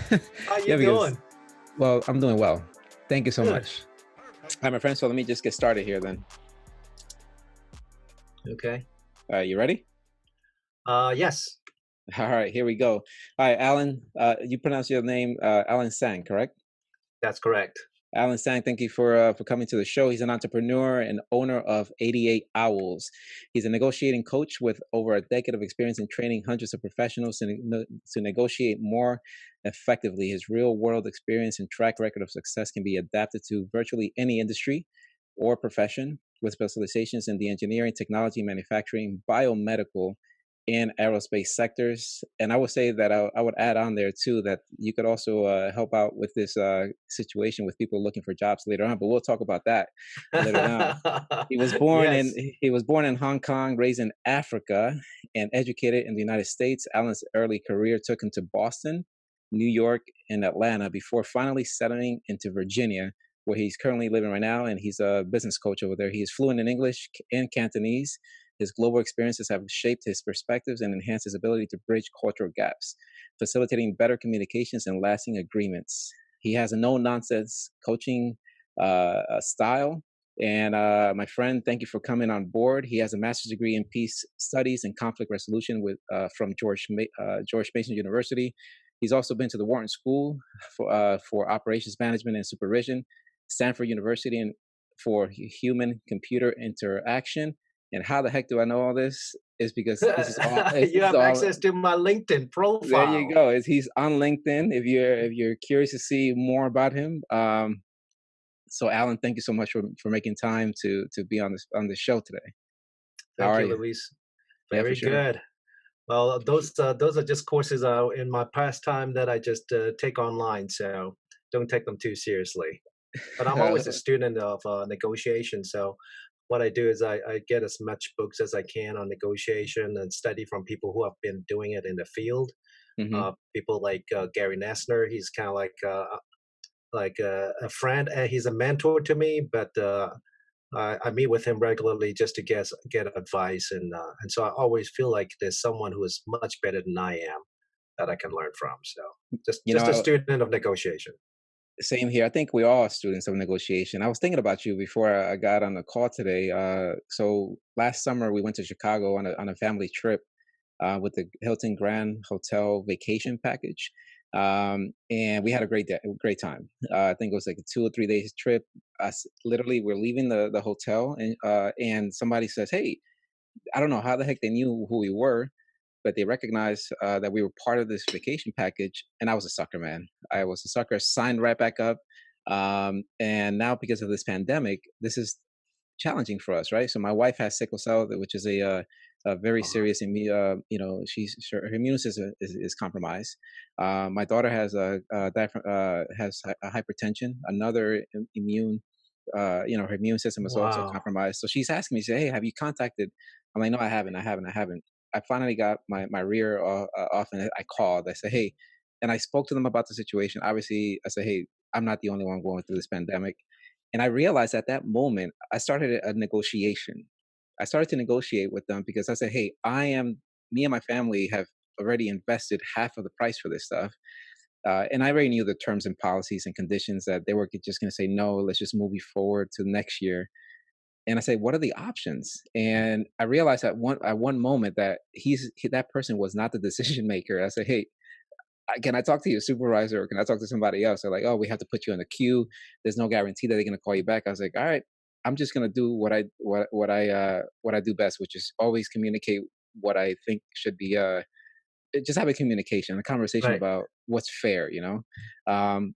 How Yeah, you because, doing? well, I'm doing well. Thank you so Good. much. Hi, my friend. So let me just get started here then. Okay. You ready? Yes, All right, here we go. Hi, Alan. You pronounce your name Alan Tsang, correct? that's correct. Alan Tsang, thank you for coming to the show. He's an entrepreneur and owner of 88 Owls. He's a negotiating coach with over a decade of experience in training hundreds of professionals to negotiate more effectively. His real world experience and track record of success can be adapted to virtually any industry or profession with specializations in the engineering, technology, manufacturing, biomedical, and aerospace sectors. And I would say that I would add on there too that you could also help out with this situation with people looking for jobs later on. But we'll talk about that later on. He was born in Yes. he was born in Hong Kong, raised in Africa, and educated in the United States. Alan's early career took him to Boston, New York, and Atlanta before finally settling into Virginia, where he's currently living right now. And he's a business coach over there. He is fluent in English and Cantonese. His global experiences have shaped his perspectives and enhanced his ability to bridge cultural gaps, facilitating better communications and lasting agreements. He has a no nonsense coaching style. And my friend, thank you for coming on board. He has a master's degree in peace studies and conflict resolution from George Mason University. He's also been to the Wharton School for operations management and supervision, Stanford University and for human computer interaction. And how the heck do I know all this? Is because this is all. This You is have all. access to my LinkedIn There you profile. go. Is he's on LinkedIn? If you're curious to see more about him, so Alan, thank you so much for making time to be on this show today. How Thank are you, you? Luis. Yeah, for Very sure. good. Well, those are just courses in my pastime that I just take online, so don't take them too seriously. But I'm always a student of negotiation, so what I do is I get as much books as I can on negotiation and study from people who have been doing it in the field. Hmm. People like Gary Nessner, he's kind of like a friend, and he's a mentor to me. But I meet with him regularly just to get advice, and so I always feel like there's someone who is much better than I am that I can learn from. So You just a know, student of negotiation. same here. I think we all are students of negotiation. I was thinking about you before I got on the call today. So last summer we went to Chicago on a family trip with the Hilton Grand Hotel vacation package. And we had a great time. I think it was like a 2 or 3 days trip. Us literally, we're leaving the hotel, and somebody says, "Hey, I don't know how the heck they knew who we were, but they recognized that we were part of this vacation package." And I was a sucker, man. I was a sucker. Signed right back up. And now because of this pandemic, this is challenging for us, right? So my wife has sickle cell, which is a very Uh, serious her immune system is compromised. My daughter has a hypertension, another immune, her immune system is also wow. compromised. So she's asking me, say, "Hey, have you contacted?" I'm like, "No, I haven't. I finally got my rear off, and I called. I said, "Hey," and I spoke to them about the situation. Obviously, I said, "Hey, I'm not the only one going through this pandemic." And I realized at that moment, I started a negotiation. I started to negotiate with them because I said, "Hey, me and my family have already invested half of the price for this stuff." And I already knew the terms and policies and conditions that they were just going to say, "No, let's just move you forward to next year." And I said, "What are the options?" And I realized at one moment that that person was not the decision maker. I said, "Hey, can I talk to your supervisor or can I talk to somebody else?" They're like, "Oh, we have to put you in the queue. There's no guarantee that they're gonna call you back." I was like, "All right, I'm just gonna do what I do best, which is always communicate what I think should be just have a communication, a conversation Right. about what's fair, you know." Um,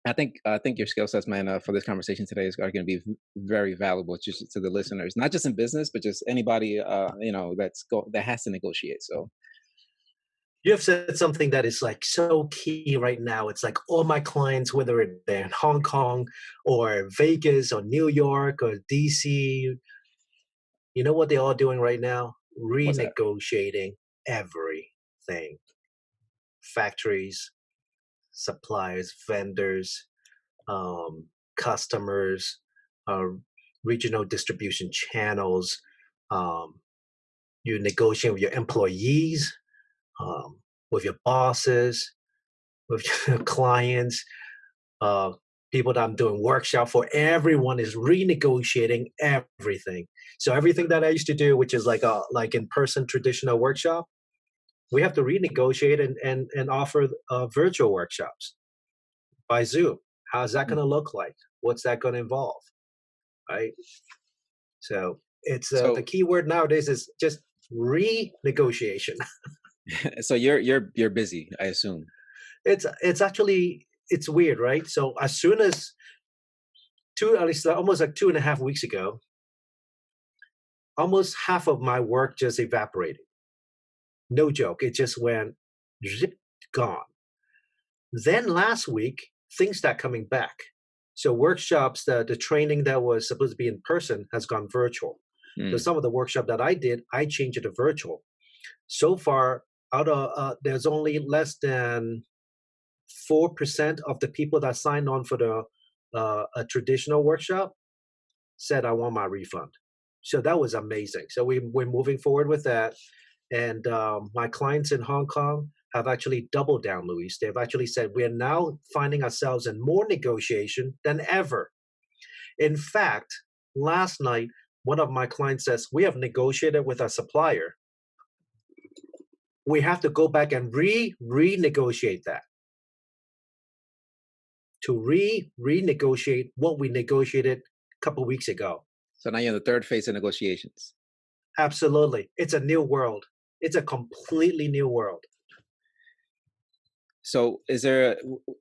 I think your skill sets, man, for this conversation today are going to be very valuable just to the listeners, not just in business, but just anybody that has to negotiate. So, You have said something that is like so key right now. It's like all my clients, whether they're in Hong Kong or Vegas or New York or DC, you know what they're all doing right now? what's that? Renegotiating everything. Factories, suppliers, vendors, customers, uh, regional distribution channels. Um, you negotiate with your employees, with your bosses. with clients, uh, people that I'm doing workshop for. Everyone is renegotiating everything. So everything that I used to do, which is like in person traditional workshop, we have to renegotiate and offer virtual workshops by Zoom. How's that going Mm. to look like? What's that going to involve? Right. So it's the So key word nowadays is just renegotiation. so you're busy, I assume. It's actually it's weird, right? So as soon as at least almost like 2.5 weeks ago, almost half of my work just evaporated. No joke. It just went zip, gone. Then last week, things start coming back. So workshops, the training that was supposed to be in person has gone virtual. So Mm. some of the workshop that I did, I changed it to virtual. So far, out of there's only less than 4% of the people that signed on for the a traditional workshop said I want my refund. So that was amazing. So we're moving forward with that. And my clients in Hong Kong have actually doubled down, Luis. They've actually said we are now finding ourselves in more negotiation than ever. In fact, last night, one of my clients says, we have negotiated with our supplier. We have to go back and renegotiate that to renegotiate what we negotiated a couple weeks ago. So now you're in the third phase of negotiations. Absolutely. It's a new world. It's a completely new world. So is there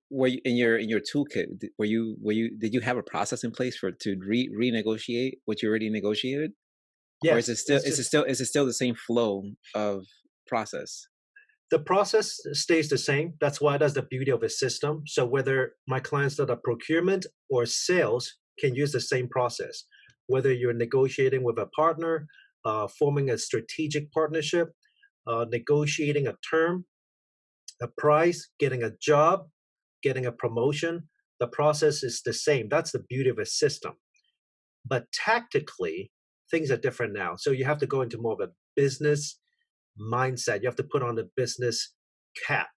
were you in your toolkit, did you have a process in place for to renegotiate what you already negotiated? Or Yes, it's just is it still the same flow of process? the process stays the same. That's why that's the beauty of a system. So whether my clients that are procurement or sales can use the same process. Whether you're negotiating with a partner, forming a strategic partnership, negotiating a term, a price, getting a job, getting a promotion, the process is the same. That's the beauty of a system. But tactically, things are different now. So you have to go into more of a business mindset. You have to put on the business cap.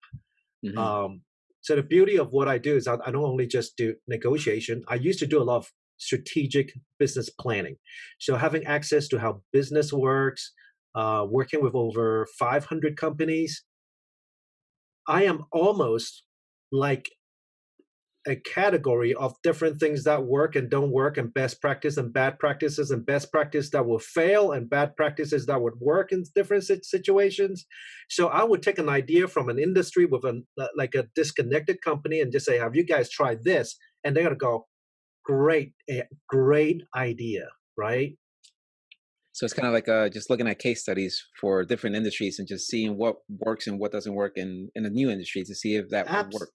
Hmm. Um, so the beauty of what I do is I don't only just do negotiation. I used to do a lot of strategic business planning. So having access to how business works, working with over 500 companies, I am almost like a category of different things that work and don't work, and best practice and bad practices, and best practice that will fail and bad practices that would work in different situations. So I would take an idea from an industry with like a disconnected company and just say, have you guys tried this? And they're going to go, great, great idea, right? So it's kind of like just looking at case studies for different industries and just seeing what works and what doesn't work in a new industry to see if that would work. Apps.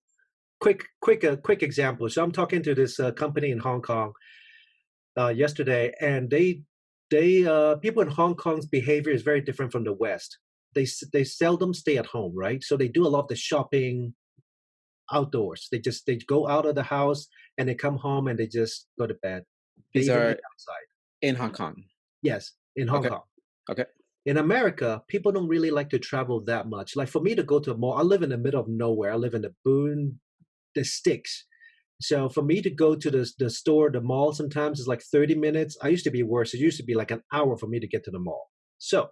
Quick example. So I'm talking to this company in Hong Kong yesterday, and they people in Hong Kong's behavior is very different from the West. They seldom stay at home, right? So they do a lot of the shopping outdoors. They go out of the house and they come home and they just go to bed. They These even are eat outside. in Hong Kong. Yes, in Hong Okay. Kong. Okay. In America, people don't really like to travel that much. Like for me to go to a mall, I live in the middle of nowhere. I live in the sticks. So for me to go to the store, the mall, sometimes it's like 30 minutes. I used to be worse. It used to be like an hour for me to get to the mall. So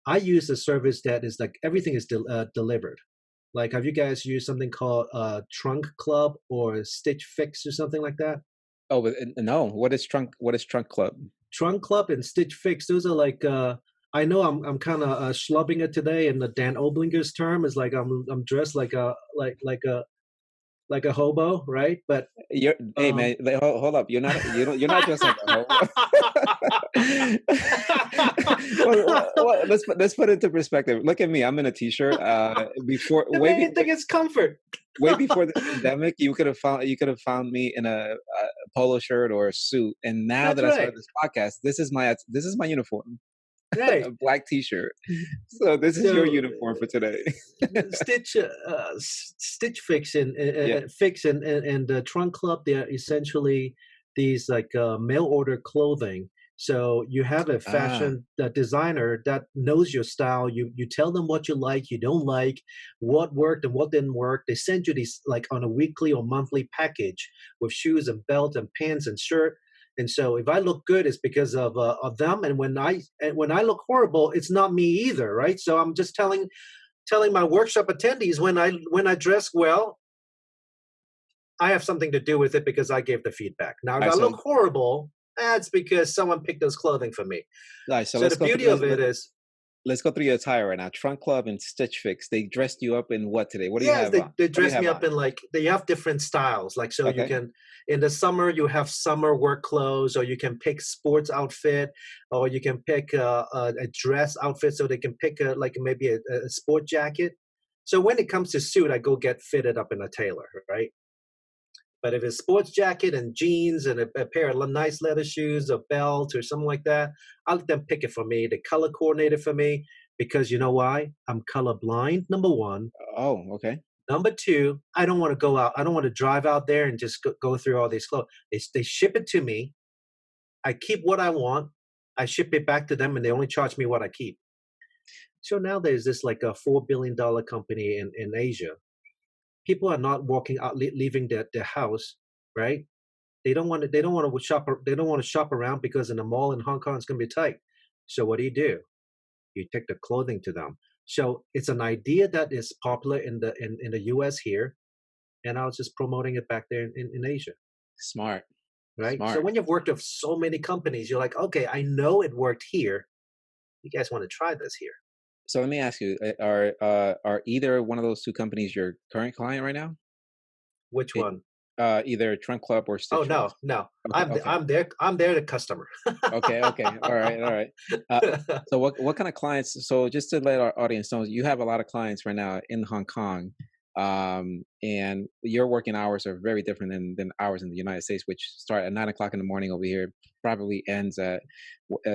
I use a service that is like everything is delivered. Like, have you guys used something called Trunk Club or Stitch Fix or something like that? Oh, but no. What is Trunk Club? Trunk Club and Stitch Fix, those are like I know I'm kind of schlubbing it today, and the Dan Oblinger's term is like I'm dressed like a hobo, right? But You're hey um, man, hold up. You're not just like a hoe. Let's put it into perspective. Look at me. I'm in a t-shirt. Before the way main before thing is comfort. way before the pandemic, you could have found me in a polo shirt or a suit. And now That's that I right. started this podcast, this is my uniform, Right. a black t-shirt. So this is your So uniform for today. Stitch Fix and Yeah. Fix and the Trunk Club, they're essentially these like mail order clothing. So you have a Ah, fashion designer that knows your style. You tell them what you like, you don't like, what worked and what didn't work. They send you these like on a weekly or monthly package with shoes and belt and pants and shirt. And so if I look good, it's because of them. And when I look horrible, it's not me either, right? So I'm just telling my workshop attendees when I dress well, I have something to do with it because I gave the feedback. Now, if all I right. look So, horrible, that's because someone picked those clothing for me. all right. So So let's the go beauty through. of it is, Let's go through your attire right now. Trunk Club and Stitch Fix. They dressed you up in what today? What do you yes, have on? they What do you dress me have up on? in like they have different styles. Like so, you Okay. can in the summer you have summer work clothes, or you can pick sports outfit, or you can pick a dress outfit. So they can pick like maybe a sport jacket. So when it comes to suit, I go get fitted up in a tailor, right? But if it's sports jacket and jeans and a pair of nice leather shoes, a belt or something like that, I'll let them pick it for me. They color coordinate it for me because you know why? I'm color blind. Number one. Oh, okay. Number two, I don't want to go out. I don't want to drive out there and just go through all these clothes. They ship it to me. I keep what I want. I ship it back to them, and they only charge me what I keep. So now there's this like a $4 billion company in Asia. People are not walking out, leaving their house, right? They don't want to shop. They don't want to shop around because in the mall in Hong Kong it's going to be tight. So what do? You take the clothing to them. So it's an idea that is popular in the U.S. here, and I was just promoting it back there in Asia, Smart. right? So Smart. when you've worked with so many companies, you're like, okay, I know it worked here. You guys want to try this here? So let me ask you: are either one of those two companies your current client right now? Which It, one? either Trunk Club or Oh Stitch Fix. no, no. Okay. Okay. I'm there the customer. Okay. Okay. All right. All right. Uh, so what kind of clients? So just to let our audience know, you have a lot of clients right now in Hong Kong, and your working hours are very different than hours in the United States, which start at 9 o'clock in the morning over here, probably ends at,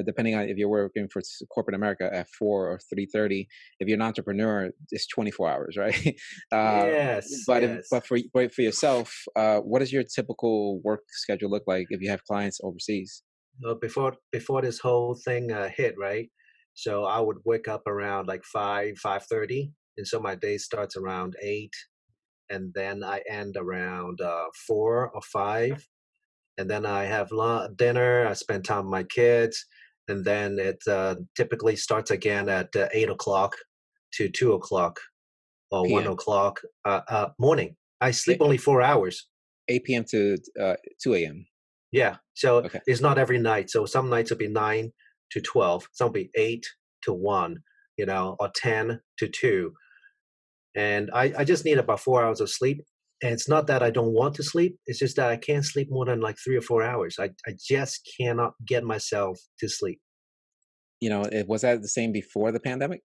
depending on if you're working for corporate America, at 4 or 3:30. If you're an entrepreneur, it's 24 hours, right? uh, Yes, but if, yes. but for yourself, what does your typical work schedule look like if you have clients overseas? Before this whole thing hit, right? So I would wake up around like 5:30, and so my day starts around 8, and then I end around 4 or 5, and then I have dinner. I spend time with my kids, and then it typically starts again at 8 o'clock to 2 o'clock or one PM. o'clock morning. I sleep only 4 hours. 8 p.m. to 2 a.m. Yeah, so Okay. it's not every night. So some nights will be 9 to 12, some will be 8 to 1, or 10 to 2. And I just need about 4 hours of sleep. And it's not that I don't want to sleep. It's just that I can't sleep more than like 3 or 4 hours. I just cannot get myself to sleep. Was that the same before the pandemic?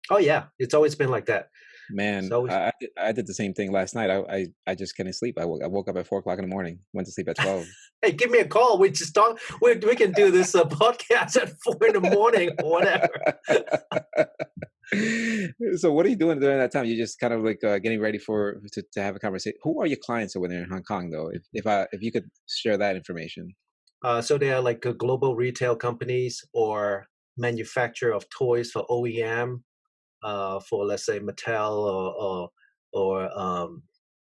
Oh yeah, it's always been like that. Man, So I did the same thing last night. I just couldn't sleep. I woke up at 4 o'clock in the morning. Went to sleep at 12. hey, give me a call. We just talk. We can do this podcast at 4 in the morning or whatever. So what are you doing during that time? You're just kind of like getting ready to have a conversation. Who are your clients over there in Hong Kong, though? If you could share that information. So they are like global retail companies or manufacturer of toys for OEM, for let's say Mattel or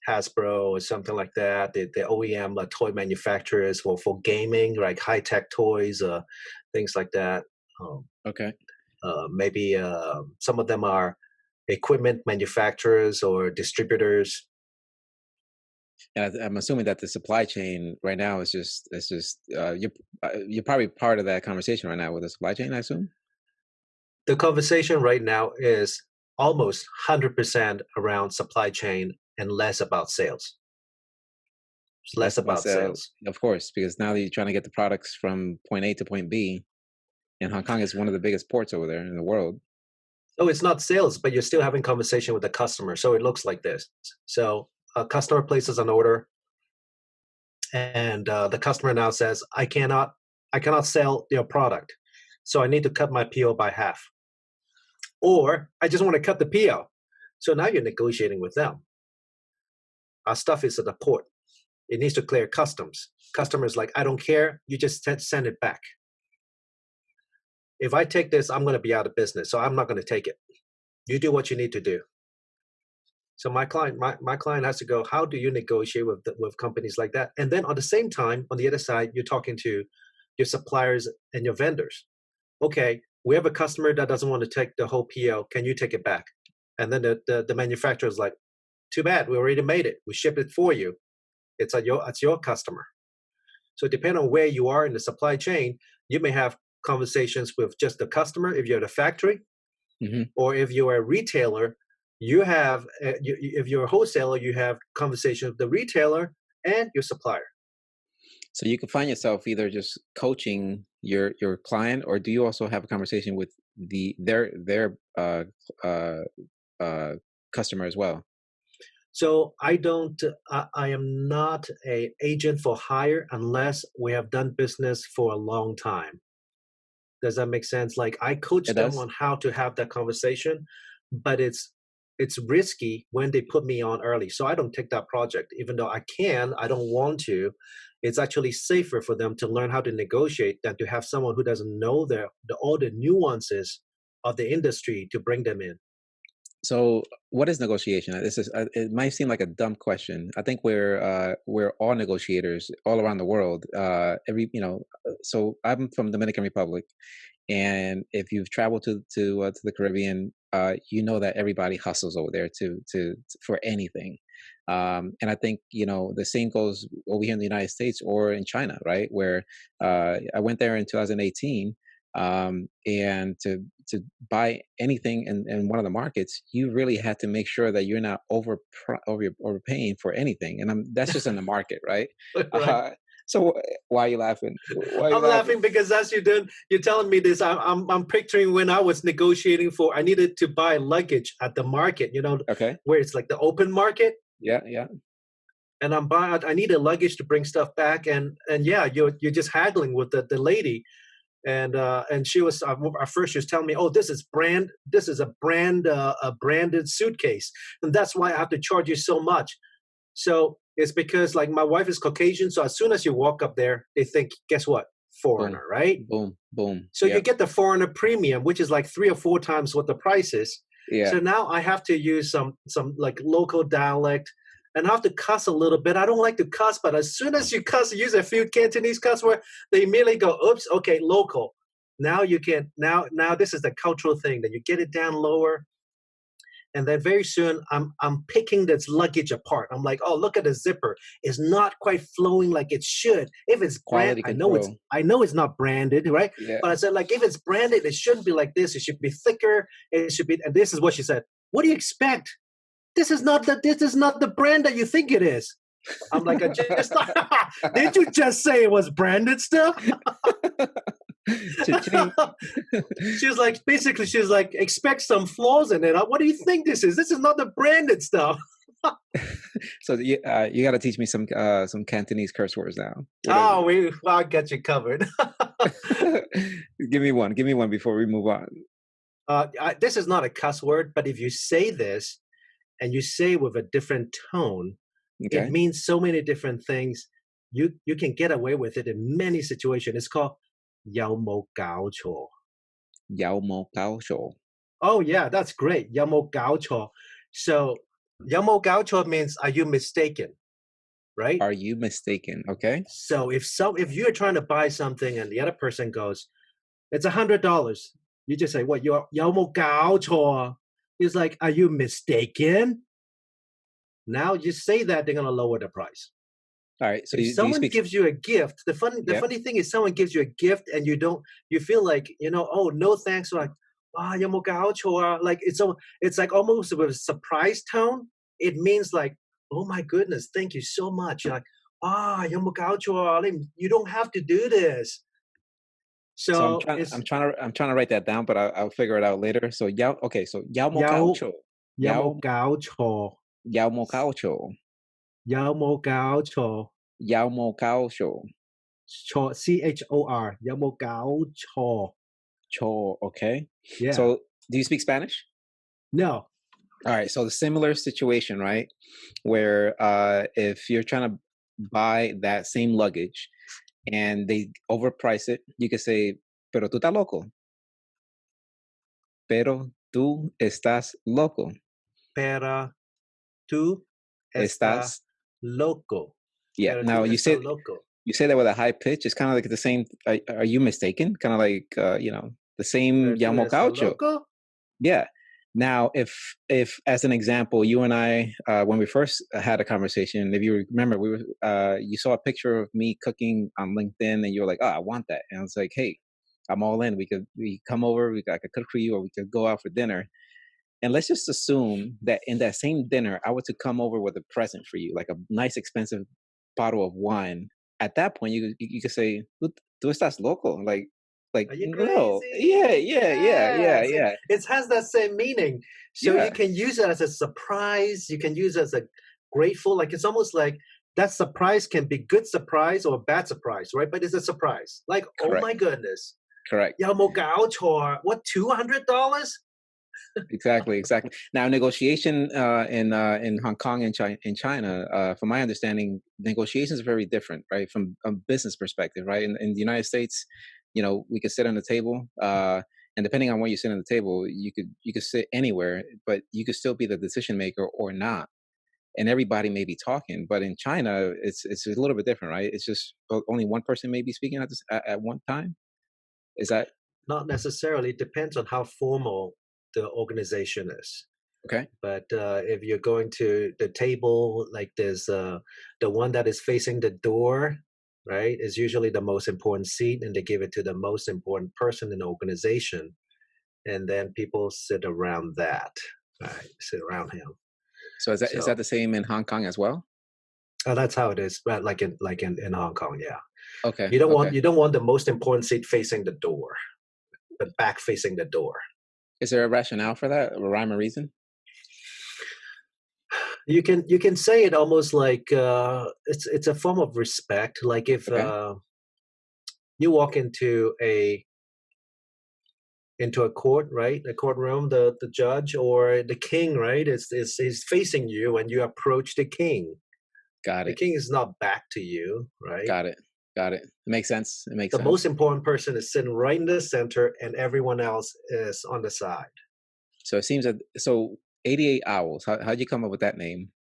Hasbro or something like that. The OEM toy manufacturers for gaming, like high tech toys, things like that. Um, Okay. Maybe some of them are equipment manufacturers or distributors. And I'm assuming that the supply chain right now is just you're probably part of that conversation right now with the supply chain, I assume. The conversation right now is almost 100% around supply chain and less about sales. It's less Less about about sales, sales. of course, because now that you're trying to get the products from point A to point B, and Hong Kong is one of the biggest ports over there in the world. Oh, it's not sales, but you're still having conversation with the customer. So it looks like this. So a customer places an order, and the customer now says, I cannot sell your product, so I need to cut my PO by half, or I just want to cut the PO. So now you're negotiating with them. Our stuff is at the port. It needs to clear customs. Customers like, I don't care. You just send it back. if I take this, I'm going to be out of business. So I'm not going to take it. You do what you need to do. So my client has to go, how do you negotiate with companies like that? And then on the same time, on the other side, you're talking to your suppliers and your vendors. Okay, we have a customer that doesn't want to take the whole PO. Can you take it back? And then the manufacturer is like, too bad, we already made it. We shipped it for you. It's your customer. So depending on where you are in the supply chain, you may have conversations with just the customer if you're the factory, Hmm. or if you're a retailer, if you're a wholesaler, you have conversations with the retailer and your supplier. So you can find yourself either just coaching your client, or do you also have a conversation with their uh, uh, customer as well? So I don't. I am not a agent for hire unless we have done business for a long time. Does that make sense? Like I It coach them does. on how to have that conversation, but it's risky when they put me on early. So I don't take that project, even though I can. I don't want to. It's actually safer for them to learn how to negotiate than to have someone who doesn't know all the nuances of the industry to bring them in. So, what is negotiation? This is it might seem like a dumb question. I think we're all negotiators all around the world. So I'm from Dominican Republic, and if you've traveled to the Caribbean, you know that everybody hustles over there for anything. And I think the same goes over here in the United States or in China, right? Where I went there in 2018, and to buy anything in one of the markets, you really had to make sure that you're not overpaying for anything, and that's just in the market, right? Right. Uh, so why are you laughing? Why are you I'm laughing? laughing because as you're telling me this, I'm picturing when I was negotiating I needed to buy luggage at the market, Okay. where it's like the open market, Yeah, yeah. and I need a luggage to bring stuff back, and yeah, you're just haggling with the lady, and she was at first she was telling me, oh, this is a branded suitcase, and that's why I have to charge you so much. So it's because like my wife is Caucasian, so as soon as you walk up there, they think, guess what, Boom, foreigner, right? boom, boom. So you Yep. get the foreigner premium, which is like 3 or 4 times what the price is. Yeah. So now I have to use some like local dialect, and I have to cuss a little bit. I don't like to cuss, but as soon as you use a few Cantonese cuss word, they immediately go, "Oops, okay, local." Now you can now this is the cultural thing that you get it down lower, and then very soon I'm picking this luggage apart. I'm like, oh, look at the zipper. It's not quite flowing like it should. If it's Quality control. I know it's not branded, right? Yeah. But I said, like, if it's branded, it shouldn't be like this. It should be thicker. It should be, and this is what she said. What do you expect? This is not the brand that you think it is. I'm like, I just did you just say it was branded stuff? Cha-ching. She's like, basically, she's like, expect some flaws in it. What do you think this is? This is not the branded stuff. So you got to teach me some Cantonese curse words now. What is Oh, it? I'll get you covered. Give me one. Give me one before we move on. This is not a cuss word, but if you say this and you say it with a different tone, it Okay. means so many different things. You can get away with it in many situations. It's called "有冇搞錯." Yao mo gao shou. Oh yeah, that's great. 有冇搞錯? So 有冇搞錯 means are you mistaken, right? Are you mistaken? Okay. So if you're trying to buy something and the other person goes, it's $100, you just say, what,有冇搞錯? He's like, are you mistaken? Now you say that, they're gonna lower the price. All right. So If do you someone speak? gives you a gift, the Yeah. funny thing is someone gives you a gift and you feel like, oh, no thanks, like,有冇搞錯啊? Like it's like almost with a surprise tone. It means like, oh my goodness, thank you so much. You're like,有冇搞錯啊? You don't have to do this. So So it's I'm trying to write that down, but I'll figure it out later. So yao. Okay. So yao mo gao 有 shou. 有冇 Yao 搞錯? yao mo gao shou. 有冇搞錯? Yao mo gao shou. 錯 CHOR 有冇搞錯? Cho. Okay. Yeah. So do you speak Spanish? No. All right, so the similar situation, right? Where if you're trying to buy that same luggage and they overprice it, you could say, "Pero tú estás loco." pero tú estás loco. Pero tú está Estás, loco. yeah. Pero Now tú está loco. you say that with a high pitch. It's kind of like the same. Are you mistaken? Kind of like the same Pero tú llamo está caucho. loco. Yeah. Now, if as an example, you and I, when we first had a conversation, if you remember, you saw a picture of me cooking on LinkedIn, and you were like, "Oh, I want that," and I was like, "Hey, I'm all in. We come over. I could cook for you, or we could go out for dinner." And let's just assume that in that same dinner, I were to come over with a present for you, like a nice, expensive bottle of wine. At that point, you could say, "Tú estás loco?" Like Are you no, yeah, crazy? yeah, yeah, yeah, Yes, yeah, it has that same meaning. So you yeah. can use it as a surprise. You can use it as a grateful. Like it's almost like that surprise can be good surprise or bad surprise, right? But it's a surprise. Like, oh my Correct, goodness, correct. 有冇搞错? What, $200? Exactly, exactly. Now, negotiation in Hong Kong and China, from my understanding, negotiations are very different, right? From a business perspective, right? In the United States, we could sit on the table, and depending on where you sit on the table, you could sit anywhere, but you could still be the decision maker or not, and everybody may be talking. But in China, it's a little bit different, right? It's just only one person may be speaking at one time. Is that Not necessarily. It depends on how formal the organization is. okay? But if you're going to the table, like there's the one that is facing the door, right, is usually the most important seat, and they give it to the most important person in the organization, and then people sit around that, right, sit around him. So is that So the same in Hong Kong as well? that's how it is. But like in Hong Kong, yeah, Okay, you don't want okay. you don't want the most important seat facing the door, but back facing the door. Is there a rationale for that? A rhyme or reason? You can say it almost like it's a form of respect. Like if Okay, you walk into a court, right? A courtroom, the judge or the king, right? Is facing you, and you approach the king. got The it, king is not back to you, right? got it, got it. It makes sense. It makes The most sense. important person is sitting right in the center, and everyone else is on the side. So it seems that 88 owls. How'd you come up with that name?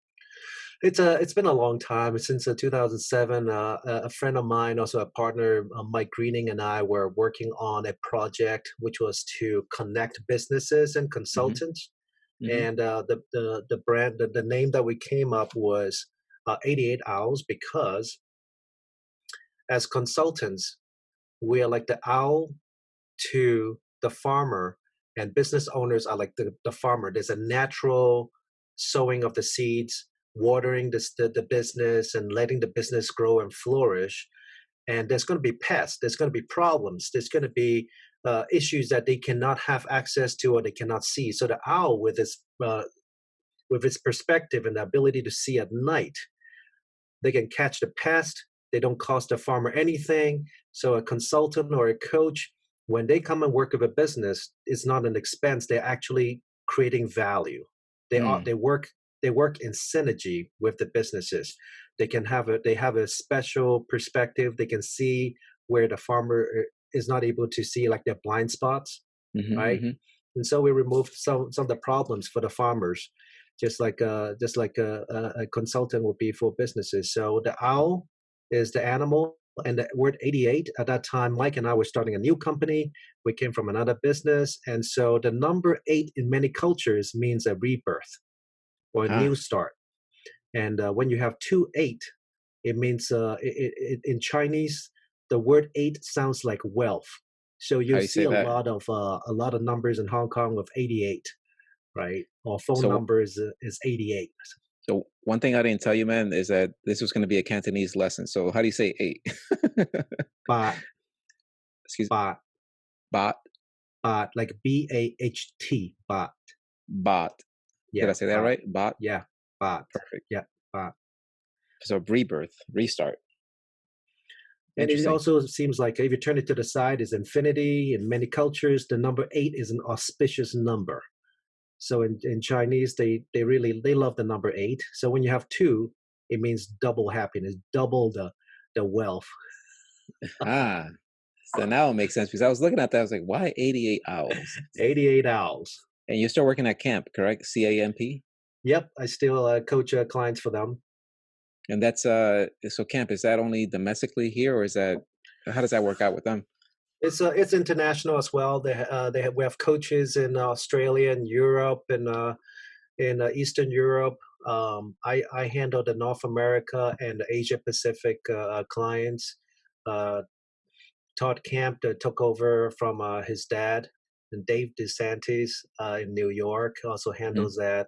It's been a long time since 2007. A friend of mine, also a partner, Mike Greening, and I were working on a project which was to connect businesses and Hmm. consultants. Hmm. And the brand, the name that we came up was 88 Owls, because as consultants, we are like the owl to the farmer, and business owners are like the farmer. There's a natural sowing of the seeds, watering the business, and letting the business grow and flourish. And there's going to be pests, there's going to be problems, there's going to be issues that they cannot have access to or they cannot see. So the owl, with its perspective and the ability to see at night, they can catch the pest. They don't cost the farmer anything. So a consultant or a coach, when they come and work with a business, it's not an expense. They're actually creating value. They are Mm, they work in synergy with the businesses. They have a special perspective. They can see where the farmer is not able to see, like their blind spots, hmm, right? hmm. And so we removed some of the problems for the farmers, just like a consultant would be for businesses. So the owl is the animal, and the word 88, at that time, Mike and I were starting a new company. We came from another business, and so the number eight in many cultures means a rebirth or a new Ah, start. And when you have two eight, it means in Chinese, the word eight sounds like wealth. So how you do you see say that? a lot of numbers in Hong Kong with 88, right? Or phone So, number is 88. so one thing I didn't tell you, man, is that this was going to be a Cantonese lesson. So, how do you say eight? But Excuse me. but Bot, but like BAHT, but bot. Did I yeah, say that but right? Bot. yeah, but Perfect. yeah, but. So, rebirth, restart. And it Interesting. also seems like if you turn it to the side, is infinity. In many cultures, the number eight is an auspicious number. So in Chinese, they love the number eight. So when you have two, it means double happiness, double the wealth. Ah, So now it makes sense because I was looking at that. I was like, why 88 owls? 88 owls. And you're still working at camp, correct? CAMP? Yep, I still coach clients for them. And that's so camp, is that only domestically here or is that how does that work out with them? It's international as well. We have coaches in Australia and Europe and Eastern Europe. I handle the North America and the Asia Pacific clients. Uh, Todd Camp took over from his dad, and Dave DeSantis in New York also Mhm. handles that.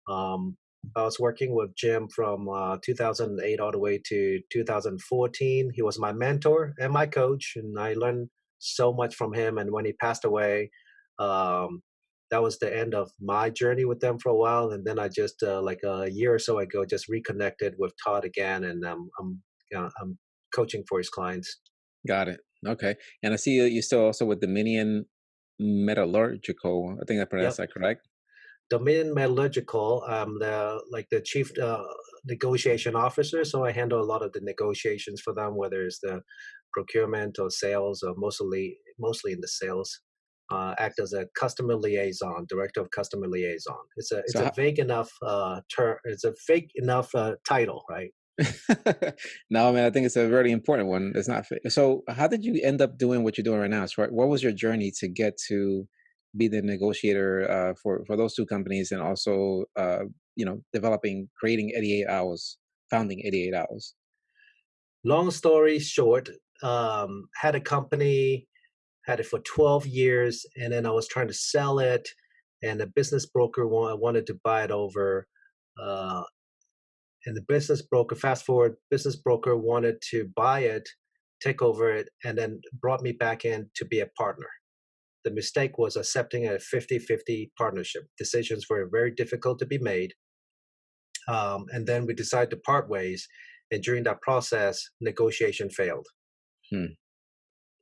Um, I was working with Jim from 2008 all the way to 2014. He was my mentor and my coach, and I learned so much from him. And when he passed away, um, that was the end of my journey with them for a while. And then I just like a year or so ago, just reconnected with Todd again, and I'm coaching for his clients. Got it. Okay. And I see you're still also with Dominion Metallurgical. I think I pronounced Yep. that correct. Dominion Metallurgical, the chief negotiation officer, so I handle a lot of the negotiations for them, whether it's the procurement or sales, or mostly in the sales. Act as a customer liaison, director of customer liaison. It's So a how, vague enough term. It's a vague enough title, right? no, I mean, I think it's a very important one. It's not so. How did you end up doing what you're doing right now? So, what was your journey to get to be the negotiator for those two companies, and also developing, creating 88 hours, founding 88 hours? Long story short, had a company, had it for 12 years, and then I was trying to sell it, and the business broker wanted to buy it over. Uh, and the business broker, fast forward, business broker wanted to buy it, take over it, and then brought me back in to be a partner. The mistake was accepting a 50-50 partnership. Decisions were very difficult to be made. And then we decided to part ways. And during that process, negotiation failed. Hmm.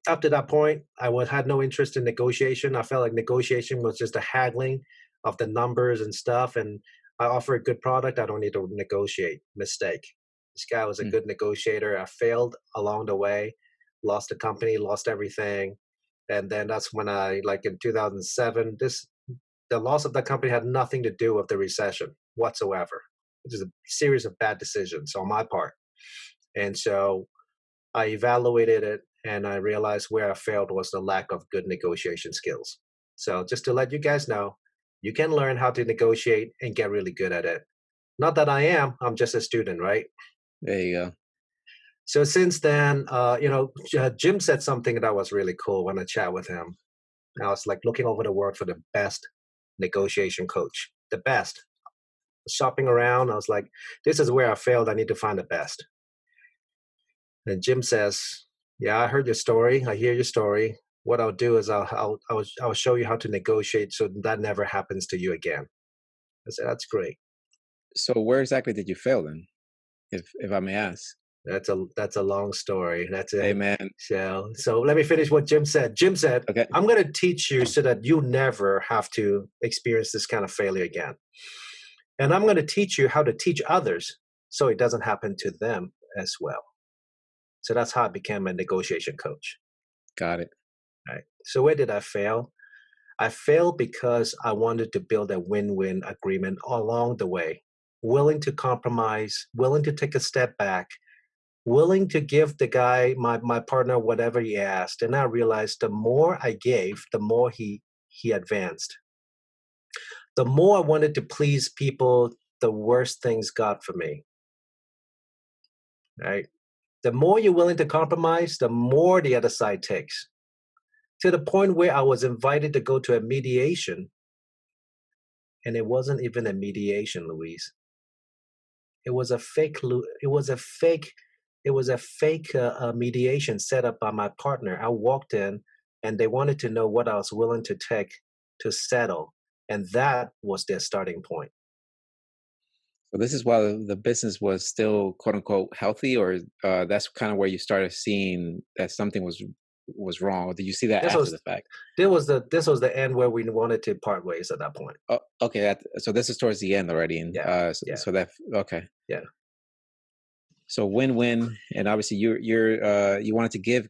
Up to that point, had no interest in negotiation. I felt like negotiation was just a haggling of the numbers and stuff. And I offer a good product. I don't need to negotiate. Mistake. This guy was a Hmm. good negotiator. I failed along the way, lost the company, lost everything. And then that's when like in 2007, the loss of the company had nothing to do with the recession whatsoever. It was a series of bad decisions on my part. And so I evaluated it and I realized where I failed was the lack of good negotiation skills. So just to let you guys know, you can learn how to negotiate and get really good at it. Not that I'm just a student, right? There you go. So since then, Jim said something that was really cool when I chat with him. I was like looking over the world for the best negotiation coach, the best. Shopping around, I was like, this is where I failed. I need to find the best. And Jim says, "Yeah, I heard your story. I hear your story. What I'll do is I'll show you how to negotiate so that never happens to you again." I said, "That's great. So, where exactly did you fail then, if I may ask? That's a long story. That's Hey, a man. so let me finish what Jim said. Jim said, Okay. "I'm going to teach you so that you never have to experience this kind of failure again, and I'm going to teach you how to teach others so it doesn't happen to them as well." So that's how I became a negotiation coach. Got it. Right. So where did I fail? I failed because I wanted to build a win-win agreement along the way, willing to compromise, willing to take a step back, willing to give the guy, my partner, whatever he asked. And I realized the more I gave, the more he advanced. The more I wanted to please people, the worse things got for me. Right. The more you're willing to compromise, the more the other side takes. To the point where I was invited to go to a mediation, and it wasn't even a mediation, Louise. It was a fake. It was a fake. It was a fake mediation set up by my partner. I walked in, and they wanted to know what I was willing to take to settle, and that was their starting point. So this is while the business was still quote unquote healthy, or that's kind of where you started seeing that something was wrong, or did you see that This after the was fact? this was the end where we wanted to part ways at that point. Oh, okay. So this is towards the end already, and Yeah, so, yeah, so that okay. yeah. So win-win, and obviously you wanted to give,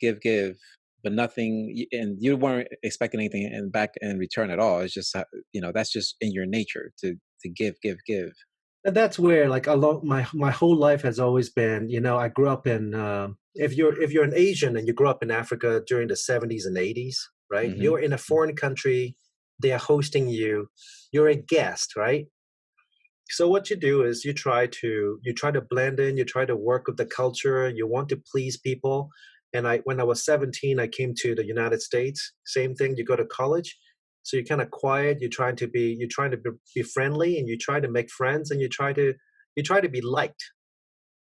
but nothing, and you weren't expecting anything in back in return at all. It's just that's just in your nature to give, give, give. And that's where, like, along my whole life has always been, I grew up in, if you're an Asian and you grew up in Africa during the 70s and 80s, right? Hmm. You're in a foreign country, they are hosting you, you're a guest, right? So what you do is you try to blend in, you try to work with the culture, you want to please people. And when I was 17, I came to the United States. Same thing, you go to college. So you're kind of quiet, you're trying to be friendly, and you try to make friends, and you try to be liked,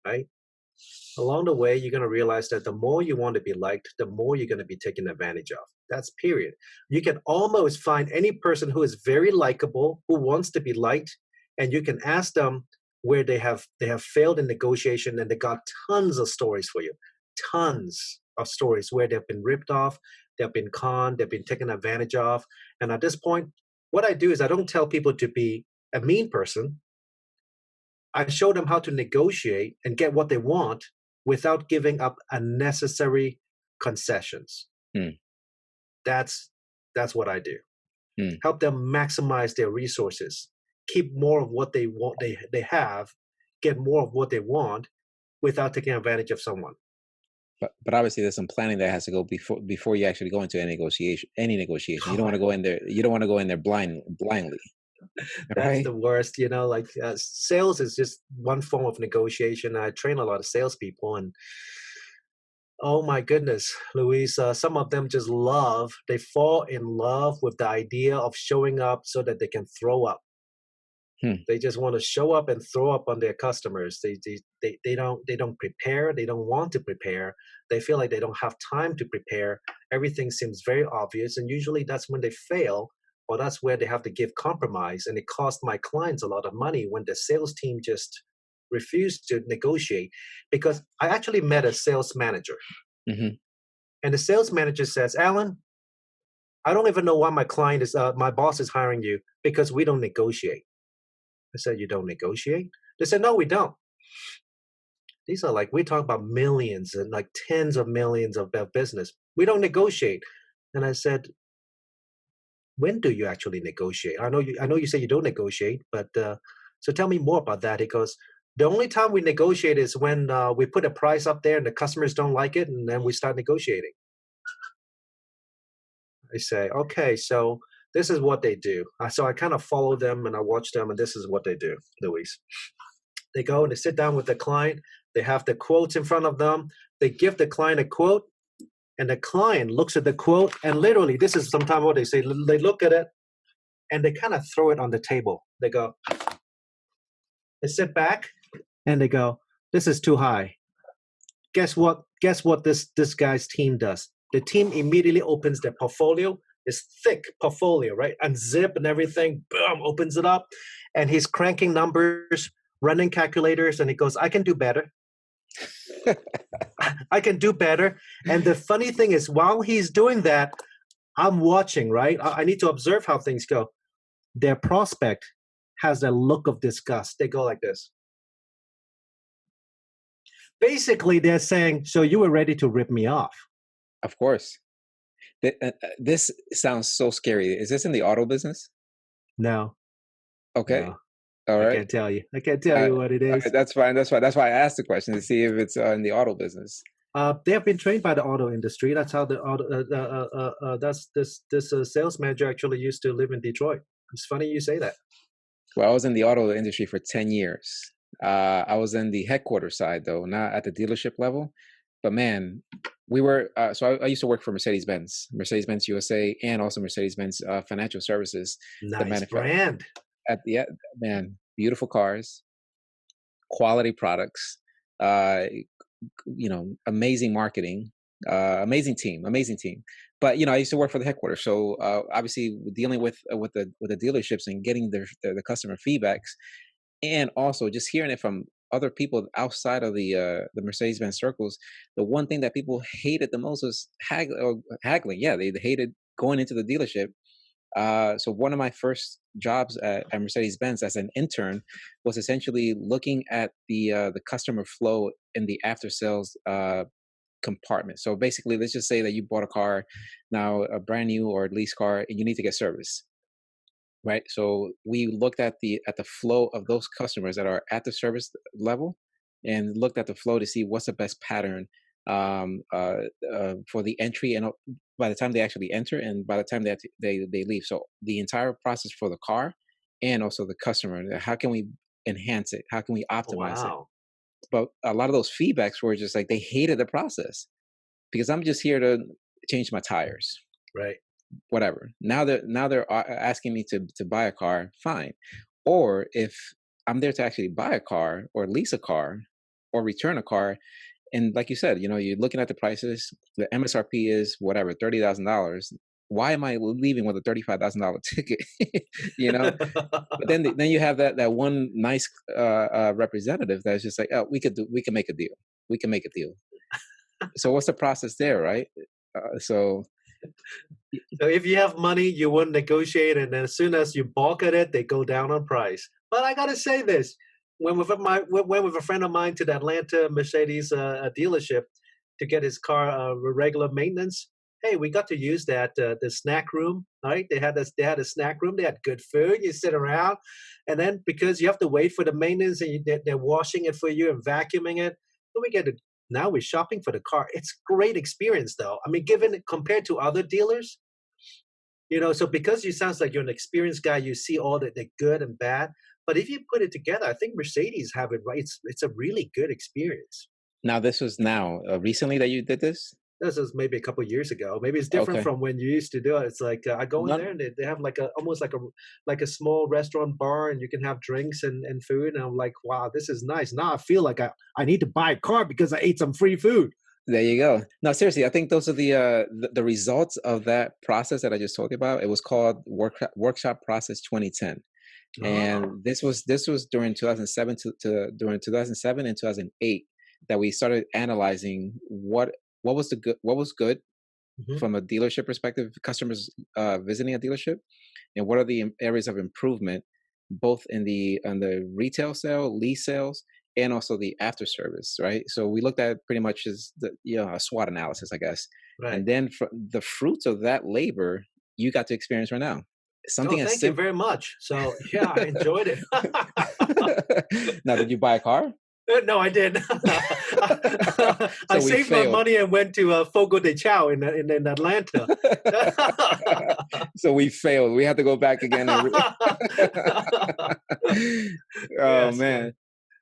right? Along the way, you're going to realize that the more you want to be liked, the more you're going to be taken advantage of. That's period. You can almost find any person who is very likable, who wants to be liked, and you can ask them where they have failed in negotiation, and they got tons of stories for you. Tons of stories where they've been ripped off, they've been conned, they've been taken advantage of. And at this point, what I do is I don't tell people to be a mean person. I show them how to negotiate and get what they want without giving up unnecessary concessions. Hmm. That's what I do. Hmm. Help them maximize their resources, keep more of what they want they have, get more of what they want without taking advantage of someone. But obviously there's some planning that has to go before you actually go into a negotiation. Any negotiation, you don't Oh, want to go in there. You don't want to go in there blindly, that's right? the worst. Like, sales is just one form of negotiation. I train a lot of salespeople, and oh my goodness, Luis, some of them they fall in love with the idea of showing up so that they can throw up. Hmm. They just want to show up and throw up on their customers. They don't prepare. They don't want to prepare. They feel like they don't have time to prepare. Everything seems very obvious, and usually that's when they fail, or that's where they have to give compromise, and it costs my clients a lot of money when the sales team just refused to negotiate. Because I actually met a sales manager, Hmm. and the sales manager says, "Alan, I don't even know why my boss is hiring you because we don't negotiate." I said, "You don't negotiate?" They said, "No, we don't." These are like, we talk about millions and like tens of millions of business. We don't negotiate. And I said, "When do you actually negotiate? I know you say you don't negotiate, but so tell me more about that." He goes, "The only time we negotiate is when we put a price up there and the customers don't like it, and then we start negotiating." I say, "Okay, so this is what they do." So I kind of follow them and I watch them, and this is what they do, Luis. They go and they sit down with the client. They have the quotes in front of them. They give the client a quote, and the client looks at the quote, and literally, this is sometimes what they say. They look at it and they kind of throw it on the table. They sit back and they go, "This is too high." Guess what? Guess what this guy's team does? The team immediately opens their portfolio, this thick portfolio, right? Unzip and everything, boom, opens it up, and he's cranking numbers, running calculators, and he goes, "I can do better. I can do better." And the funny thing is, while he's doing that, I'm watching, right? I need to observe how things go. Their prospect has a look of disgust. They go like this. Basically, they're saying, "So you were ready to rip me off?" Of course. This sounds so scary. Is this in the auto business? No, Okay. no, All I right. can't tell you. I can't tell you what it All right, is. that's fine. That's why I asked the question to see if it's in the auto business. They have been trained by the auto industry. That's how the auto. That's this sales manager actually used to live in Detroit. It's funny you say that. Well, I was in the auto industry for 10 years. I was in the headquarters side, though, not at the dealership level. But man, we were, I used to work for Mercedes-Benz USA, and also Mercedes-Benz Financial Services, the Nice manufacturer. brand. At the, man, beautiful cars, quality products, uh, amazing marketing, amazing team. But I used to work for the headquarters, so obviously dealing with the dealerships and getting the customer feedbacks, and also just hearing it from other people outside of the Mercedes-Benz circles. The one thing that people hated the most was haggling. Yeah, they hated going into the dealership. So one of my first jobs at Mercedes-Benz as an intern was essentially looking at the customer flow in the after sales compartment. So basically, let's just say that you bought a car now, a brand new or lease car, and you need to get service, right? So we looked at the flow of those customers that are at the service level, and looked at the flow to see what's the best pattern for the entry and by the time they actually enter and by the time they leave. So the entire process for the car and also the customer. How can we enhance it? How can we optimize it? Wow. But a lot of those feedbacks were just like they hated the process because I'm just here to change my tires, Right. whatever. Now they're asking me to buy a car, fine. Or if I'm there to actually buy a car or lease a car or return a car, and like you said, you're looking at the prices. The MSRP is whatever, $30,000. Why am I leaving with a $35,000 ticket? you know. But then you have that one nice representative that's just like, oh, we can make a deal. We can make a deal. So what's the process there, right? So So if you have money, you won't negotiate, and as soon as you balk at it, they go down on price. But I gotta say this: went with a friend of mine to the Atlanta Mercedes dealership to get his car regular maintenance. Hey, we got to use that the snack room. Right? They had a snack room. They had good food. You sit around, and then because you have to wait for the maintenance, and they're washing it for you and vacuuming it. Then we get to now we're shopping for the car. It's great experience though. I mean, given compared to other dealers, so because you sounds like you're an experienced guy, you see all the good and bad. But if you put it together, I think Mercedes have it right. It's a really good experience. now this was now recently that you did this. This was maybe a couple years ago. Maybe it's different Okay. from when you used to do it. It's like I go in Not there and they have like a almost like a small restaurant bar, and you can have drinks and food. And I'm like, wow, this is nice. Now I feel like I need to buy a car because I ate some free food. There you go. No, seriously, I think those are the results of that process that I just told you about. It was called Workshop Process 2010, Oh, and this was during 2007 to during 2007 and 2008 that we started analyzing what was good hmm, from a dealership perspective, customers visiting a dealership, and what are the areas of improvement, both in the retail sale, lease sales, and also the after service, right? So we looked at pretty much as a SWOT analysis, I guess, right. and then for the fruits of that labor, you got to experience right now. Oh, Something as thank you simple. very much. So yeah, I enjoyed it. Now, did you buy a car? No, I didn't. I So we saved my failed. money and went to Fogo de Chao in Atlanta. So we failed. We had to go back again and. Oh Yes, yes. man.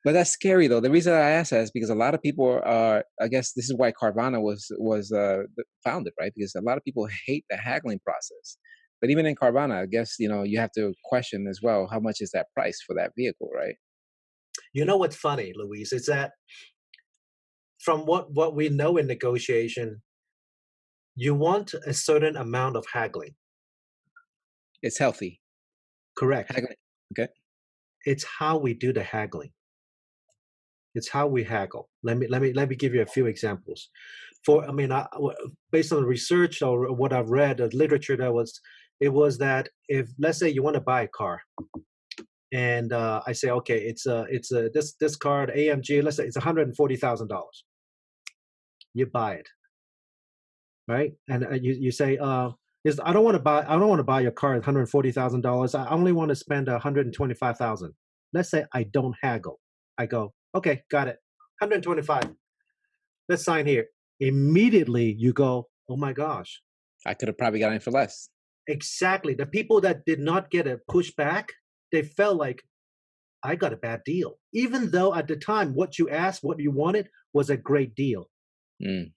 But that's scary though. The reason I ask that is because a lot of people are. I guess this is why Carvana was founded, right? Because a lot of people hate the haggling process. But even in Carvana, I guess you have to question as well how much is that price for that vehicle, right? You know what's funny, Louise, is that from what we know in negotiation, you want a certain amount of haggling. It's healthy Correct. haggling. Okay. It's how we do the haggling. It's how we haggle. Let me give you a few examples. I mean, based on the research or what I've read, the literature it was that if let's say you want to buy a car, and I say, okay, it's this car, the AMG, let's say it's $140,000. You buy it, right? And you say, I don't want to buy your car at $140,000. I only want to spend 125,000. Let's say I don't haggle. I go, okay, got it, 125. Let's sign here. Immediately you go, oh my gosh, I could have probably gotten it for less. exactly. The people that did not get a pushback, they felt like I got a bad deal, even though at the time what you asked, what you wanted was a great deal. Mm.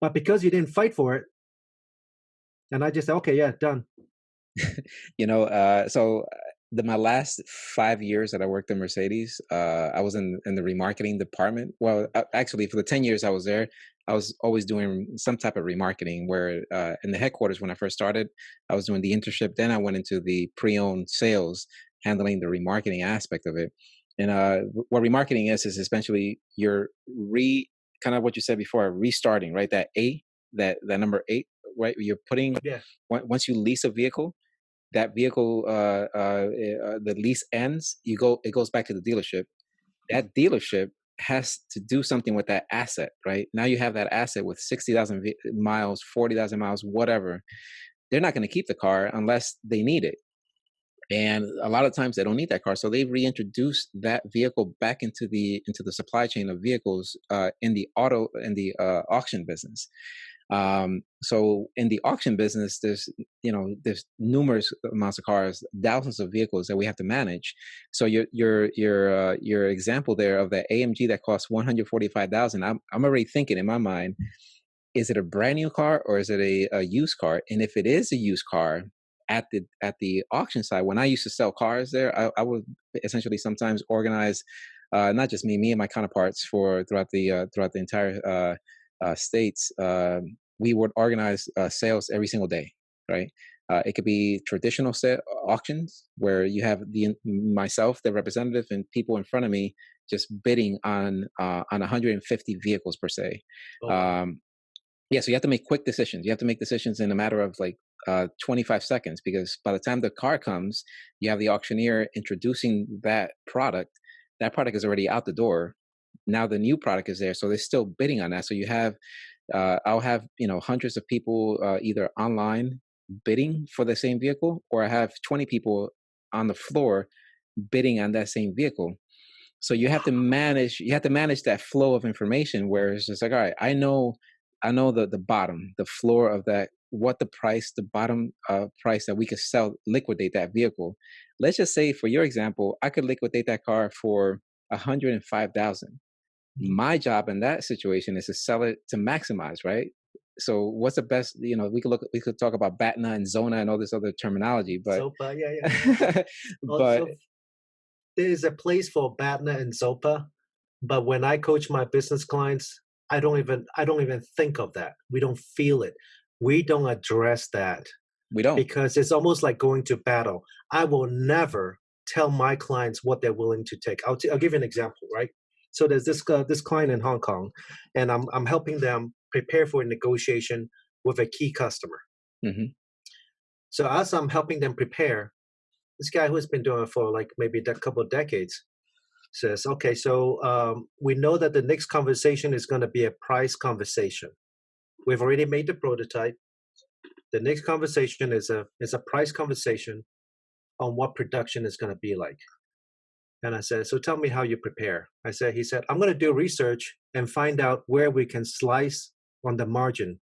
But because you didn't fight for it, and I just said, okay, yeah, done. My last 5 years that I worked in Mercedes, I was in the remarketing department. Well, actually, for the 10 years I was there, I was always doing some type of remarketing. Where in the headquarters when I first started, I was doing the internship. Then I went into the pre-owned sales, handling the remarketing aspect of it. And what remarketing is essentially you're kind of what you said before, restarting, right? That number eight, right? You're putting Yeah. once you lease a vehicle, that vehicle the lease ends, it goes back to the dealership. That dealership has to do something with that asset, right? Now you have that asset with 60,000 miles, 40,000 miles, whatever. They're not going to keep the car unless they need it. And a lot of times they don't need that car, so they reintroduce that vehicle back into the supply chain of vehicles in the auction business. So in the auction business, there's numerous amounts of cars, thousands of vehicles that we have to manage. So your example there of the AMG that costs 145,000, I'm already thinking in my mind, is it a brand new car or is it a used car? And if it is a used car at the auction side, when I used to sell cars there, I would essentially sometimes organize, not just me and my counterparts for throughout the entire states. We would organize sales every single day, right? It could be traditional auctions where you have myself, the representative, and people in front of me just bidding on 150 vehicles per se. Oh wow. Um, yeah, so you have to make quick decisions. You have to make decisions in a matter of like 25 seconds, because by the time the car comes, you have the auctioneer introducing that product. That product is already out the door. Now the new product is there, so they're still bidding on that. So you have, I'll have hundreds of people either online bidding for the same vehicle, or I have 20 people on the floor bidding on that same vehicle. So you have to manage that flow of information where it's just like, all right, I know the bottom, the floor of that, what the bottom price that we could liquidate that vehicle. Let's just say, for your example, I could liquidate that car for 105,000. Mhm. My job in that situation is to sell it to maximize, right? So what's the best? We could talk about BATNA and Zona and all this other terminology, but Zopa, yeah. but Also, there is a place for BATNA and Zopa, but when I coach my business clients, I don't even think of that. We don't feel it. We don't address that we don't. because it's almost like going to battle. I will never tell my clients what they're willing to take. I'll give you an example, right? So there's this client in Hong Kong, and I'm helping them prepare for a negotiation with a key customer. Hmm. So as I'm helping them prepare, this guy who has been doing it for like maybe a couple of decades says, okay, so we know that the next conversation is going to be a price conversation. We've already made the prototype. The next conversation is a price conversation on what production is going to be like. And I said, so tell me how you prepare. He said, I'm going to do research and find out where we can slice on the margin,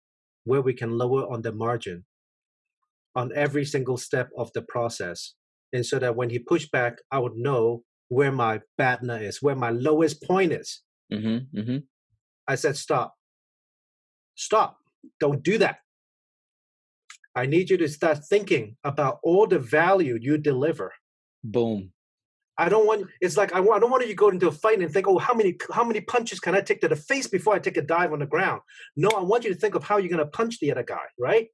where we can lower on the margin on every single step of the process. And so that when he pushed back, I would know where my BATNA is, where my lowest point is. Hmm. Hmm. I said, stop, don't do that. I need you to start thinking about all the value you deliver. Boom. I don't want. It's like I don't want you to go into a fight and think, oh, how many punches can I take to the face before I take a dive on the ground? No, I want you to think of how you're going to punch the other guy, right?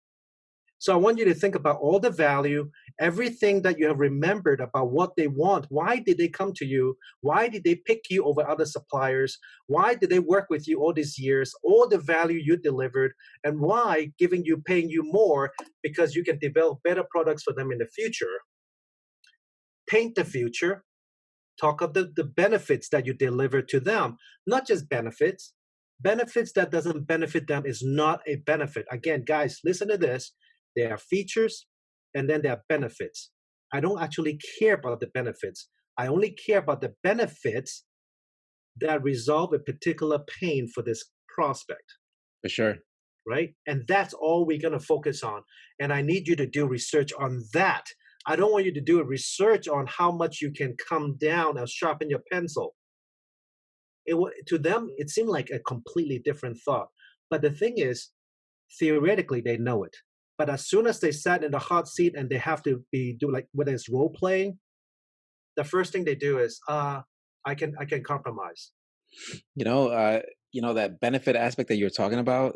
So I want you to think about all the value, everything that you have remembered about what they want. Why did they come to you? Why did they pick you over other suppliers? Why did they work with you all these years? All the value you delivered, and why paying you more because you can develop better products for them in the future. Paint the future. Talk of the benefits that you deliver to them, not just benefits. Benefits that doesn't benefit them is not a benefit. Again, guys, listen to this. There are features and then there are benefits. I don't actually care about the benefits. I only care about the benefits that resolve a particular pain for this prospect, For sure. right? And that's all we're going to focus on. And I need you to do research on that. I don't want you to do a research on how much you can come down or sharpen your pencil. To them, it seemed like a completely different thought. But the thing is, theoretically, they know it. But as soon as they sat in the hot seat and they have to do like whether it's role playing, the first thing they do is, I can compromise. You know, uh, that benefit aspect that you're talking about.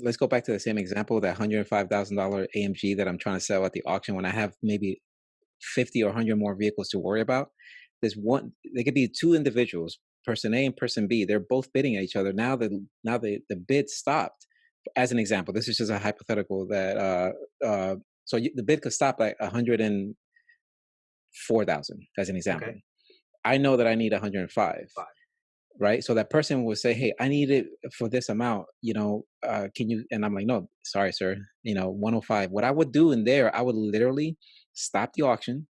Let's go back to the same example, that $105,000 AMG that I'm trying to sell at the auction when I have maybe 50 or 100 more vehicles to worry about. There could be two individuals, person A and person B. They're both bidding at each other. Now the bid stopped. As an example, this is just a hypothetical that the bid could stop at 104,000 as an example. Okay, I know that I need 105. five. right? So that person will say, "Hey, I need it for this amount. Can you?" And I'm like, "No, sorry, sir. 105." What I would do in there, I would literally stop the auction.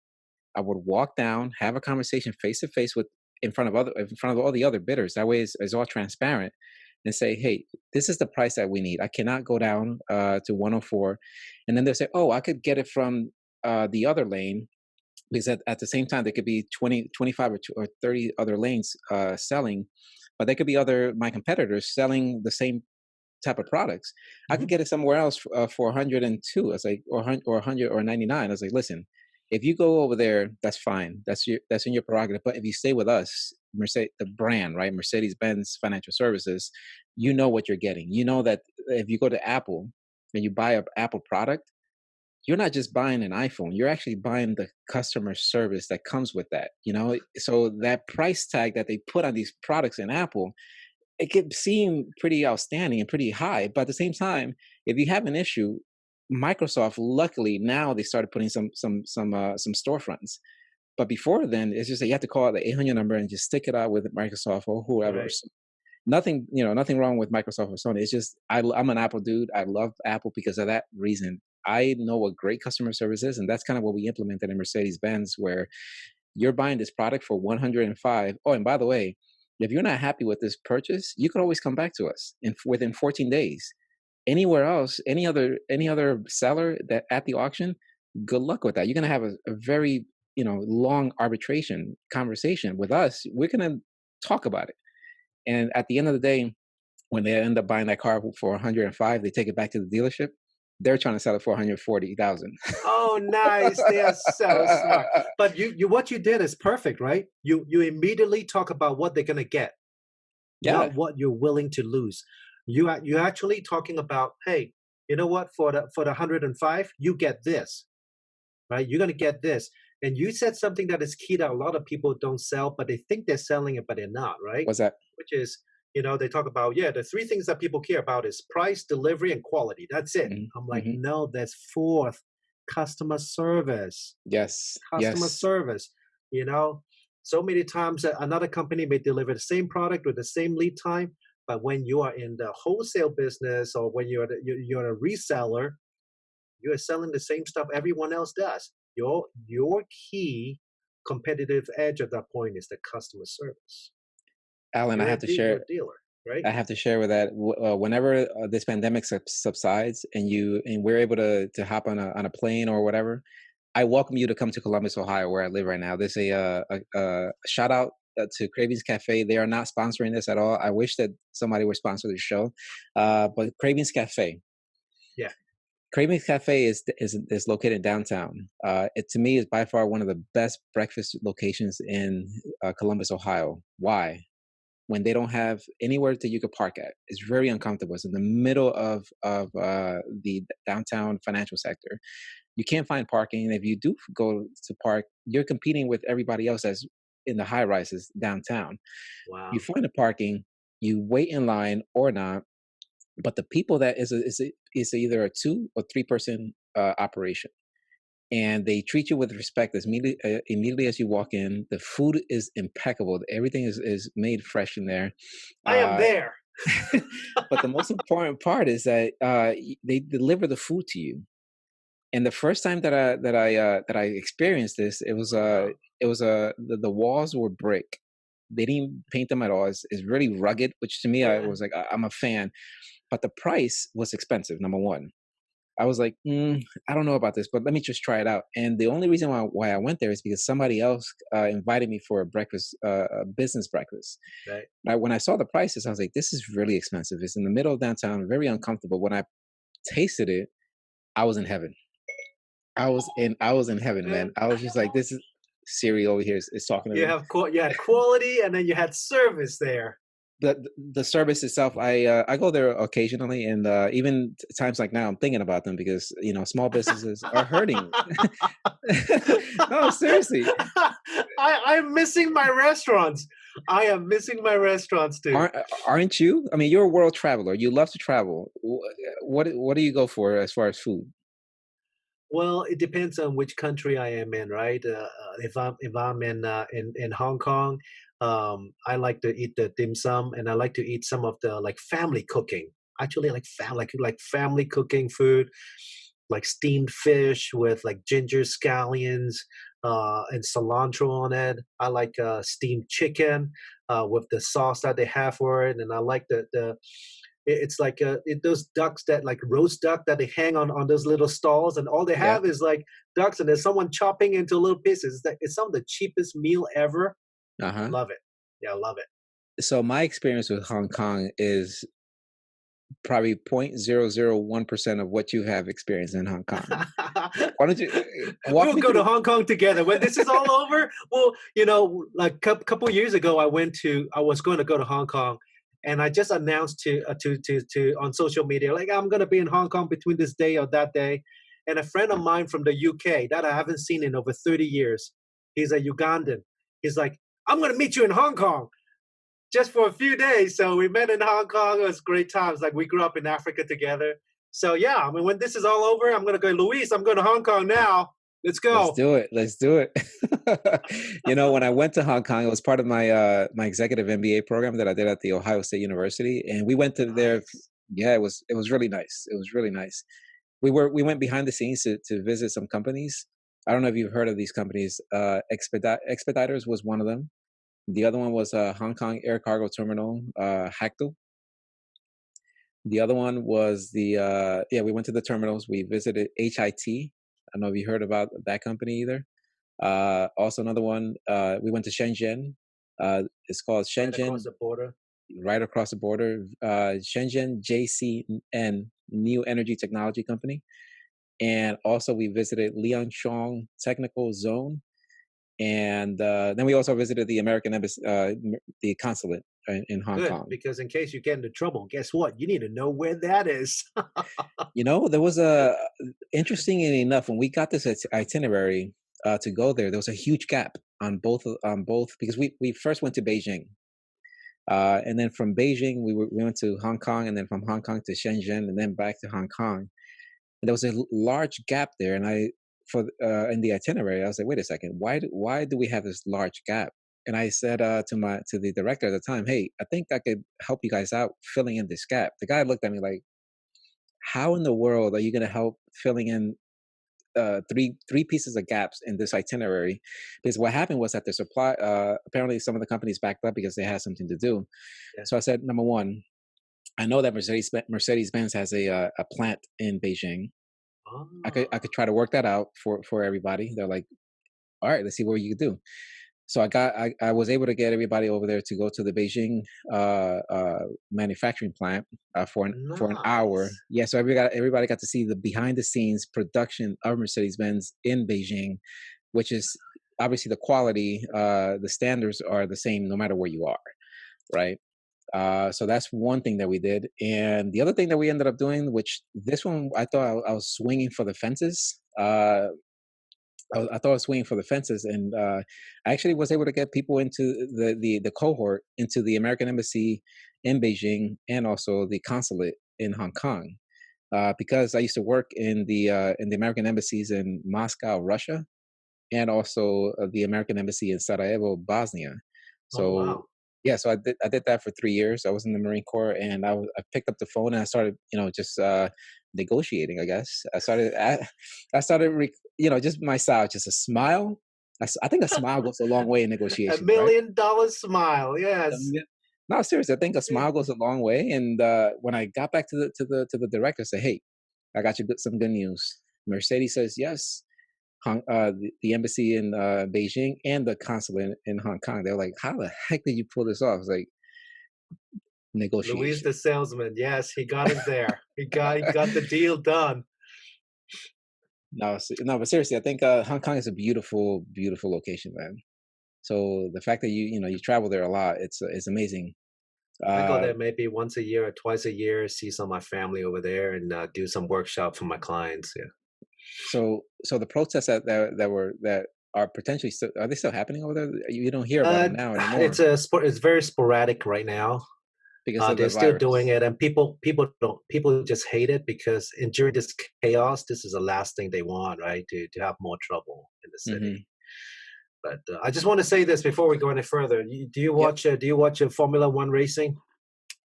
I would walk down, have a conversation face to face with in front of all the other bidders. That way, it's all transparent, and say, "Hey, this is the price that we need. I cannot go down to 104." And then they'll say, "Oh, I could get it from the other lane." Because at the same time, there could be 20, 25, or 30 other lanes selling, but there could be other my competitors selling the same type of products. I could Mhm. get it somewhere else for 102. I was like, or 100 or 99. I was like, listen, if you go over there, that's fine. That's in your prerogative. But if you stay with us, Mercedes, the brand, right, Mercedes-Benz Financial Services, you know what you're getting. You know that if you go to Apple and you buy a Apple product, you're not just buying an iPhone, you're actually buying the customer service that comes with that, So that price tag that they put on these products in Apple, it could seem pretty outstanding and pretty high, but at the same time, if you have an issue, Microsoft, luckily now they started putting some storefronts. But before then, it's just that you have to call the 800 number and just stick it out with Microsoft or whoever. Right. Nothing, nothing wrong with Microsoft or Sony. It's just I'm an Apple dude. I love Apple because of that reason. I know what great customer service is, and that's kind of what we implemented in Mercedes Benz, where you're buying this product for 105. Oh, and by the way, if you're not happy with this purchase, you could always come back to us within 14 days. Anywhere else, any other seller that at the auction, good luck with that. You're gonna have a very long arbitration conversation with us. We're gonna talk about it. And at the end of the day, when they end up buying that car for 105, they take it back to the dealership. They're trying to sell it for 140,000. Oh, nice. They are so smart. But what you did is perfect, right? You immediately talk about what they're gonna get, Yeah. not what you're willing to lose. You actually talking about, hey, you know what? For the 105, you get this, right? You're gonna get this. And you said something that is key that a lot of people don't sell, but they think they're selling it, but they're not, right? What's that? Which is, they talk about, yeah, the three things that people care about is price, delivery, and quality. That's it. Hmm. I'm like, Hmm. no, there's fourth, customer service. Yes. Customer Yes. service. You know, so many times another company may deliver the same product with the same lead time, but when you are in the wholesale business or when you're a reseller, you are selling the same stuff everyone else does. Your key competitive edge at that point is the customer service. Alan, You're a dealer, right? I have to share with that. Whenever this pandemic subsides and we're able to hop on a plane or whatever, I welcome you to come to Columbus, Ohio, where I live right now. There's a shout out to Cravings Cafe. They are not sponsoring this at all. I wish that somebody would sponsor the show, but Cravings Cafe. Yeah. Cravings Cafe is located downtown. It to me is by far one of the best breakfast locations in Columbus, Ohio. Why? When they don't have anywhere that you could park at, it's very uncomfortable. It's in the middle of the downtown financial sector. You can't find parking. And if you do go to park, you're competing with everybody else that's in the high rises downtown. You Wow. find the parking, you wait in line or not, but the people that is either a 2 or 3 person operation, and they treat you with respect as immediately as you walk in. The food is impeccable. Everything is made fresh in there. I am Uh, there. but the most important part is that they deliver the food to you. And the first time that I experienced this, Wow. the walls were brick. They didn't paint them at all. It's really rugged, which to me I Yeah. was like I'm a fan. But the price was expensive. Number one, I was like, I don't know about this, but let me just try it out. And the only reason why I went there is because somebody else invited me for a breakfast, a business breakfast. Right. Now, when I saw the prices, I was like, this is really expensive. It's in the middle of downtown, very uncomfortable. When I tasted it, I was in heaven. I was in heaven, man. And I was just like, this is Siri over here is talking to me. you had quality and then you had service there. The service itself, I go there occasionally, and even times like now, I'm thinking about them because small businesses are hurting. No, seriously, I'm missing my restaurants. I am missing my restaurants too. aren't you? I mean, you're a world traveler. You love to travel. What do you go for as far as food? Well, it depends on which country I am in, right? If I'm in Hong Kong, I like to eat the dim sum, and I like to eat some of the like family cooking. Actually, like family cooking food, like steamed fish with like ginger scallions and cilantro on it. I like steamed chicken with the sauce that they have for it, and I like it's like those ducks that like roast duck that they hang on those little stalls, and all they Yeah. have is like ducks, and there's someone chopping into little pieces. It's some of the cheapest meal ever. Uh-huh. Love it. Yeah, love it. So my experience with Hong Kong is probably 0.001% of what you have experienced in Hong Kong. Why don't you walk We'll me go to through? Hong Kong together when this is all over. Well, like couple years ago, I was going to go to Hong Kong, and I just announced to on social media like I'm going to be in Hong Kong between this day or that day. And a friend of mine from the UK that I haven't seen in over 30 years, he's a Ugandan. He's like, I'm going to meet you in Hong Kong just for a few days. So we met in Hong Kong. It was great times. Like we grew up in Africa together. So yeah, I mean, when this is all over, I'm gonna go, Luis. I'm going to Hong Kong now. Let's Let's go. do it. Let's do it. When I went to Hong Kong, it was part of my executive MBA program that I did at the Ohio State University, and we went to there. Nice. Yeah, it was really nice. It was really nice. We went behind the scenes to visit some companies. I don't know if you've heard of these companies. Expeditors was one of them. The other one was Hong Kong Air Cargo Terminal, Hactl. The other one was we went to the terminals. We visited HIT. I don't know if you heard about that company either. Also another one, we went to Shenzhen. It's called Right across Shenzhen, the border. right across the border. Shenzhen JCN, New Energy Technology Company. And also we visited Liangshan Technical Zone. And then we also visited the American Embassy, the consulate in Hong Good, Kong. because in case you get into trouble, guess what? You need to know where that is. There was interestingly enough, when we got this itinerary to go there, there was a huge gap on both because we first went to Beijing, and then from Beijing we went to Hong Kong, and then from Hong Kong to Shenzhen, and then back to Hong Kong. And there was a large gap there, and in the itinerary, I was like, wait a second, why do we have this large gap? And I said to the director at the time, hey, I think I could help you guys out filling in this gap. The guy looked at me like, how in the world are you going to help filling in three pieces of gaps in this itinerary? Because what happened was that the supply, apparently some of the companies backed up because they had something to do. Yeah. So I said, number one, I know that Mercedes-Benz has a plant in Beijing. I could Ah, try to work that out for everybody. They're like, all right, let's see what you can do. So I was able to get everybody over there to go to the Beijing manufacturing plant for an hour. nice. Yeah, so everybody got to see the behind the scenes production of Mercedes Benz in Beijing, which is obviously the quality, the standards are the same no matter where you are, right? So that's one thing that we did, and the other thing that we ended up doing, which this one I thought I was swinging for the fences. I thought I was swinging for the fences, and I actually was able to get people into the cohort into the American Embassy in Beijing and also the consulate in Hong Kong, because I used to work in the American embassies in Moscow, Russia, and also the American Embassy in Sarajevo, Bosnia. Oh So wow. yeah, so I did that for 3 years. I was in the Marine Corps, and I picked up the phone and I started, just negotiating. I guess I started just my style, just a smile. I think a smile goes a long way in A negotiations, right? $1 million smile. Yes. Yeah. No, seriously, I think a smile goes a long way. And when I got back to the director, I said, "Hey, I got you some good news." Mercedes says yes. The embassy in Beijing and the consulate in Hong Kong. They're like, "How the heck did you pull this off?" It's like Luis negotiation. the salesman. Yes, he got it there. He got the deal done. No, but seriously, I think Hong Kong is a beautiful, beautiful location, man. So the fact that you travel there a lot, it's amazing. I go Uh, there maybe once a year or twice a year, see some of my family over there, and do some workshop for my clients. Yeah. so the protests that are potentially still, are they still happening over there? You don't hear about Uh, them now it's anymore. a sport. It's very sporadic right now. because of They're the still doing virus. it, and people just hate it because during this chaos, this is the last thing they want, right? To have more trouble in the city. Hmm. But I just want to say this before we go any further. Yep. Do you watch Formula One racing?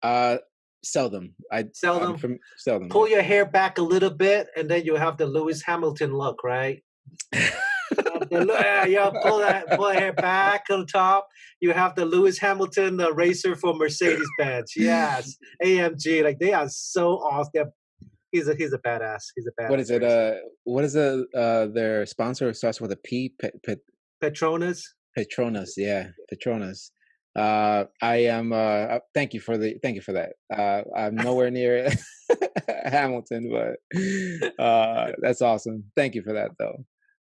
Uh, seldom. I'm Seldom. from seldom. Pull Yep. your hair back a little bit, and then you have the Lewis Hamilton look, right? Yeah, pull that hair back on top. You have the Lewis Hamilton, the racer for Mercedes-Benz. Yes, AMG. Like they are so awesome. He's a badass. He's a What badass is it? racer. What is their sponsor? It starts with a P. Petronas. Petronas. Yeah, Petronas. I am. Thank you for that. I'm nowhere near Hamilton, but that's awesome. Thank you for that, though.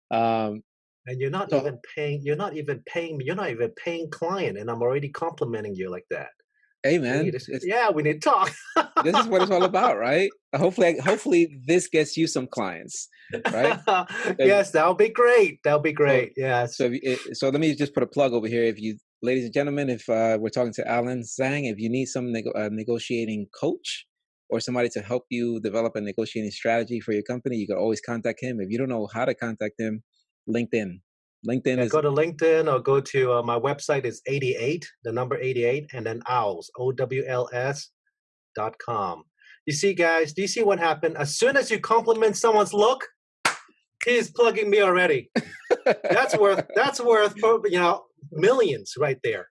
Um, And you're not so even paying. You're not even paying. You're not even paying client, and I'm already complimenting you like that. hey, See, man, yeah, we need to talk. this is what it's all about, right? Hopefully, this gets you some clients, right? If, Yes, that'll be great. That'll be so, great. Yes. so let me just put a plug over here. If you, ladies and gentlemen, if we're talking to Allan Tsang, if you need some negotiating coach or somebody to help you develop a negotiating strategy for your company, you can always contact him. If you don't know how to contact him, LinkedIn. LinkedIn Yeah, is go to LinkedIn or go to my website is 88, the number 88, and then owls, OWLS.com. You see, guys, do you see what happened? As soon as you compliment someone's look, he's plugging me already. That's worth millions right there.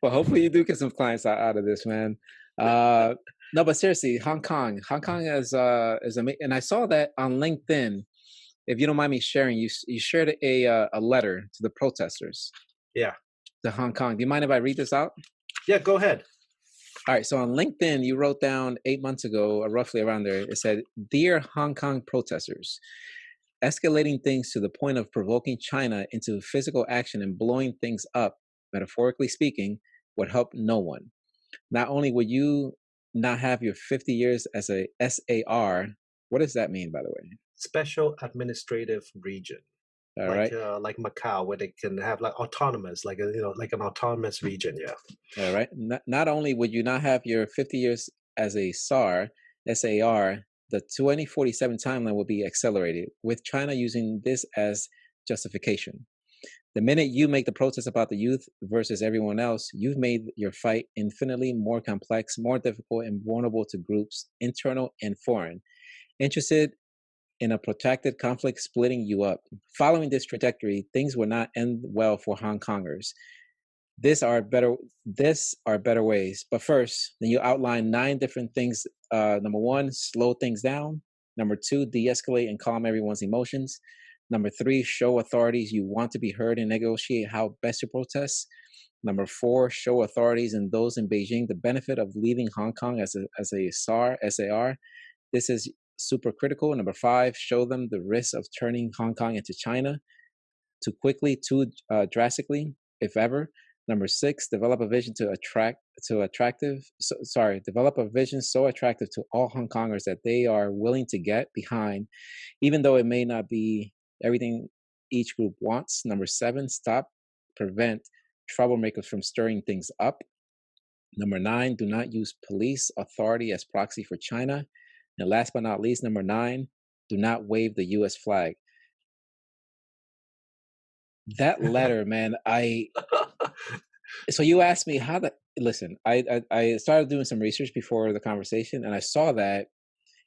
well, hopefully you do get some clients out of this, man. Uh, no, but seriously, Hong Kong is amazing. And I saw that on LinkedIn. If you don't mind me sharing, you shared a letter to the protesters Yeah. to Hong Kong. Do you mind if I read this out? Yeah, go ahead. All right. So on LinkedIn, you wrote down 8 months ago, or roughly around there. It said, "Dear Hong Kong protesters, escalating things to the point of provoking China into physical action and blowing things up, metaphorically speaking, would help no one. Not only would you not have your 50 years as a SAR, what does that mean, by the way? Special administrative region. All right. Like Macau, where they can have like autonomous, like like an autonomous region. Yeah. All right. Not only would you not have your 50 years as a SAR, the 2047 timeline will be accelerated, with China using this as justification. The minute you make the protest about the youth versus everyone else, you've made your fight infinitely more complex, more difficult, and vulnerable to groups, internal and foreign, interested in a protracted conflict splitting you up. Following this trajectory, things will not end well for Hong Kongers. This are better. This are better ways. But first, then you outline 9 different things. Number one, slow things down. Number two, de-escalate and calm everyone's emotions. Number three, show authorities you want to be heard and negotiate how best to protest. Number four, show authorities and those in Beijing the benefit of leaving Hong Kong as a SAR. This is super critical. Number five, show them the risk of turning Hong Kong into China too quickly, too drastically, if ever. Number six, develop a vision develop a vision so attractive to all Hong Kongers that they are willing to get behind, even though it may not be everything each group wants. Number seven, prevent troublemakers from stirring things up. Number nine, do not use police authority as proxy for China. And last but not least, number nine, do not wave the US flag. That letter, man, so you asked me how to listen. I started doing some research before the conversation, and I saw that,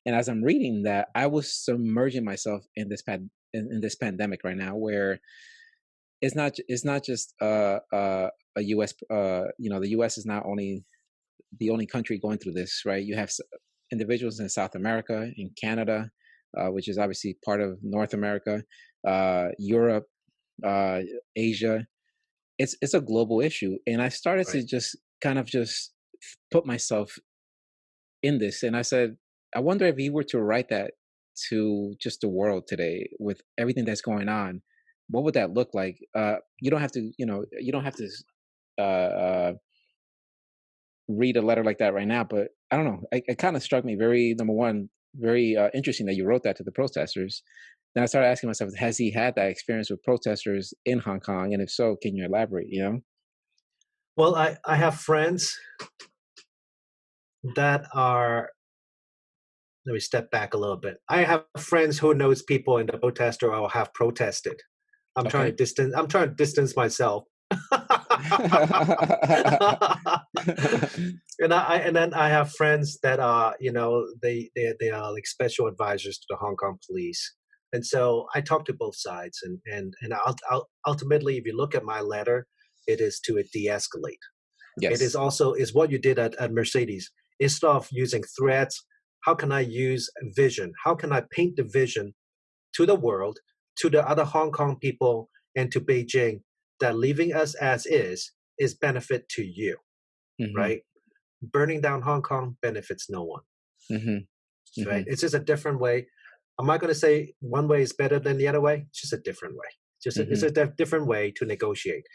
and as I'm reading that, I was submerging myself in in this pandemic right now, where it's not just a U.S. The U.S. is not only the only country going through this, right? You have individuals in South America, in Canada, which is obviously part of North America, Europe, Asia. It's a global issue, and I started Right. to just kind of just put myself in this, and I said, I wonder if you were to write that to just the world today with everything that's going on, what would that look like? You don't have to, you don't have to uh, uh, read a letter like that right now, but I don't know. It kind of struck me very, number one, very interesting that you wrote that to the protesters. Then I started asking myself, has he had that experience with protesters in Hong Kong? And if so, can you elaborate, Well, I have friends that are, let me step back a little bit. I have friends who knows people in the protester or have protested. Okay. I'm trying to distance myself. And then I have friends that are, they are like special advisors to the Hong Kong police. And so I talk to both sides, and ultimately, if you look at my letter, it is to de-escalate. It is Yes. also is what you did at Mercedes. Instead of using threats, how can I use vision? How can I paint the vision to the world, to the other Hong Kong people, and to Beijing that leaving us as is benefit to you, Mhm. right? Burning down Hong Kong benefits no one, Mhm. right? Mhm. It's just a different way. I'm not going to say one way is better than the other way. It's just a different way. It's Mhm. a different way to negotiate.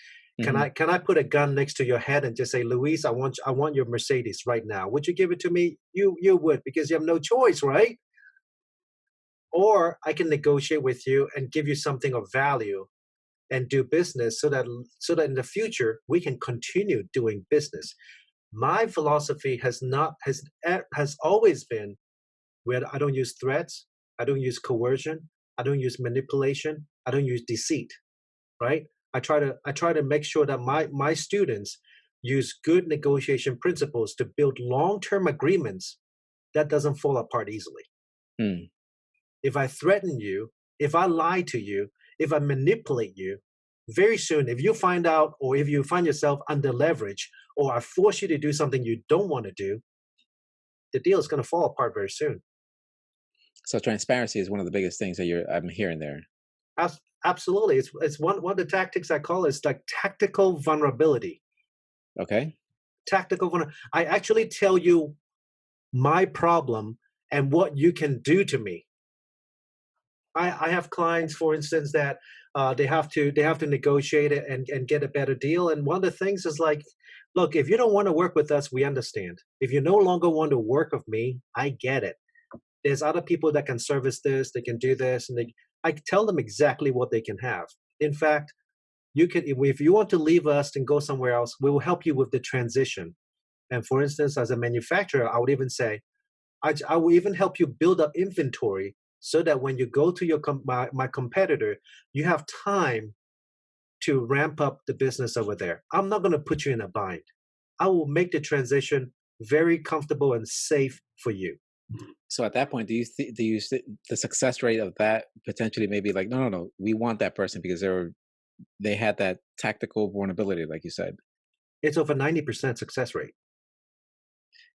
Mhm. Can I put a gun next to your head and just say, Luis, I want your Mercedes right now. Would you give it to me? You would, because you have no choice, right? Or I can negotiate with you and give you something of value and do business so that in the future we can continue doing business. My philosophy has always been where I don't use threats, I don't use coercion, I don't use manipulation, I don't use deceit, right? I try to make sure that my students use good negotiation principles to build long-term agreements that doesn't fall apart easily. Mm. If I threaten you, if I lie to you, if I manipulate you, very soon, if you find out or if you find yourself under leverage or I force you to do something you don't want to do, the deal is going to fall apart very soon. So transparency is one of the biggest things that I'm hearing there. Absolutely. It's one of the tactics I call is like tactical vulnerability. Okay. I actually tell you my problem and what you can do to me. I have clients, for instance, that they have to negotiate it and get a better deal. And one of the things is like, look, if you don't want to work with us, we understand. If you no longer want to work with me, I get it. There's other people that can service this, they can do this, and I tell them exactly what they can have. In fact, you can if you want to leave us and go somewhere else, we will help you with the transition. And for instance, as a manufacturer, I would even say, I will even help you build up inventory so that when you go to my competitor, you have time to ramp up the business over there. I'm not going to put you in a bind. I will make the transition very comfortable and safe for you. So at that point, do you the success rate of that potentially maybe like no, no, no, we want that person because they had that tactical vulnerability, like you said. It's over 90% success rate.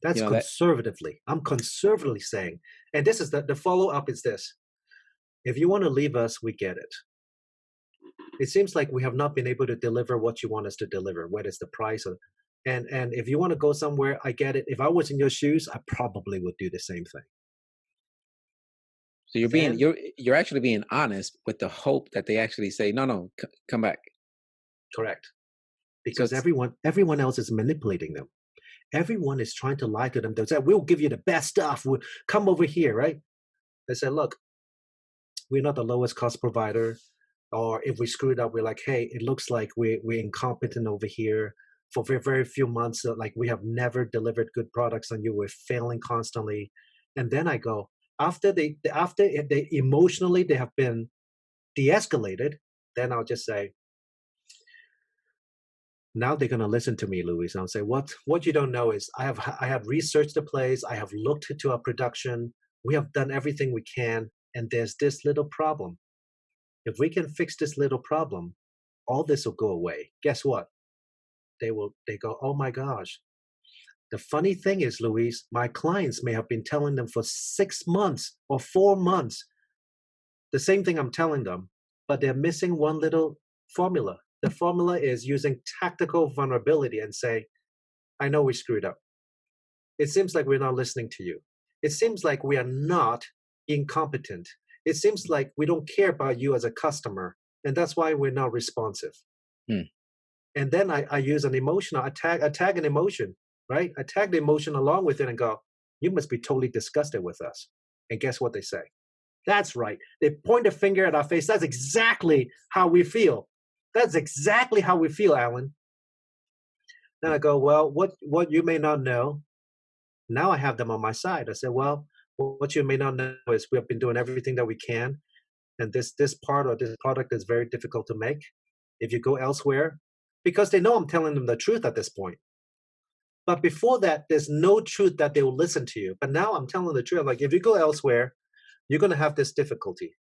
That's You know that. conservatively. I'm conservatively saying, and this is the follow up is this. If you want to leave us, we get it. It seems like we have not been able to deliver what you want us to deliver, whether it's the price or and if you want to go somewhere, I get it. If I was in your shoes, I probably would do the same thing. So Then you're actually being honest with the hope that they actually say no, no, come back. correct. So Because it's everyone else is manipulating them. Everyone is trying to lie to them. They say, we'll give you the best stuff. We'll come over here, right? They say, look, we're not the lowest cost provider. Or if we screw it up, we're like, hey, it looks like we're incompetent over here for very, very few months. Like we have never delivered good products on you. We're failing constantly. And then I go, after they emotionally they have been de-escalated, then I'll just say, now they're gonna listen to me, Louis. I'll say, what you don't know is I have researched the place, I have looked into our production, we have done everything we can, and there's this little problem. If we can fix this little problem, all this will go away. Guess what? They go, oh my gosh. The funny thing is, Louise, my clients may have been telling them for 6 months or 4 months the same thing I'm telling them, but they're missing one little formula. The formula is using tactical vulnerability and say, I know we screwed up. It seems like we're not listening to you. It seems like we are not incompetent. It seems like we don't care about you as a customer, and that's why we're not responsive. hmm, And then I use an emotional I tag an emotion, right? I tag the emotion along with it and go, you must be totally disgusted with us. And guess what they say? That's right. They point a finger at our face. That's exactly how we feel. That's exactly how we feel, Alan. Then I go, well, what you may not know Now I have them on my side. I said, well, what you may not know is we have been doing everything that we can, and this part or this product is very difficult to make. If you go elsewhere, because they know I'm telling them the truth at this point. But before that, there's no truth that they will listen to you. But now I'm telling the truth. Like if you go elsewhere, you're going to have this difficulty.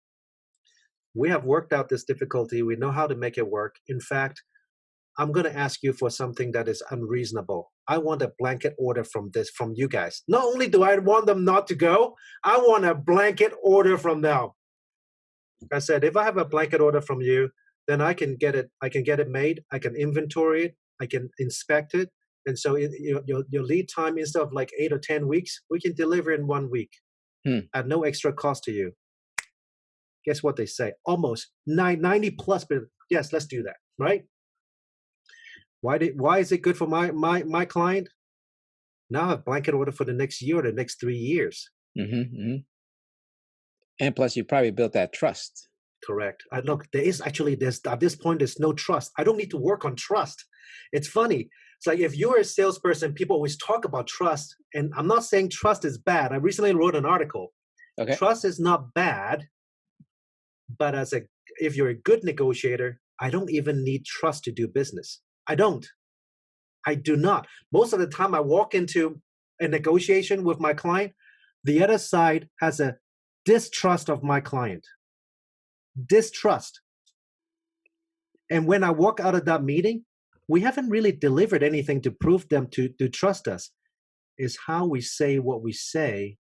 We have worked out this difficulty. We know how to make it work. In fact, I'm going to ask you for something that is unreasonable. I want a blanket order from you guys. Not only do I want them not to go, I want a blanket order from them. I said, if I have a blanket order from you, then I can get it. I can get it made. I can inventory it. I can inspect it. And so your lead time, instead of like 8 or 10 weeks, we can deliver in 1 week Hmm. at no extra cost to you. Guess what they say? Almost 90 plus. But yes, let's do that. Right? Why is it good for my client? Now I have blanket order for the next year or the next 3 years. Hmm. And plus, you probably built that trust. Correct. Look, there's at this point there's no trust. I don't need to work on trust. It's funny. It's like if you're a salesperson, people always talk about trust, and I'm not saying trust is bad. I recently wrote an article. Okay. Trust is not bad, but if you're a good negotiator, I don't even need trust to do business. I don't. I do not. Most of the time, I walk into a negotiation with my client, the other side has a distrust of my client. Distrust. And when I walk out of that meeting, we haven't really delivered anything to prove them to trust us. Is how we say what we say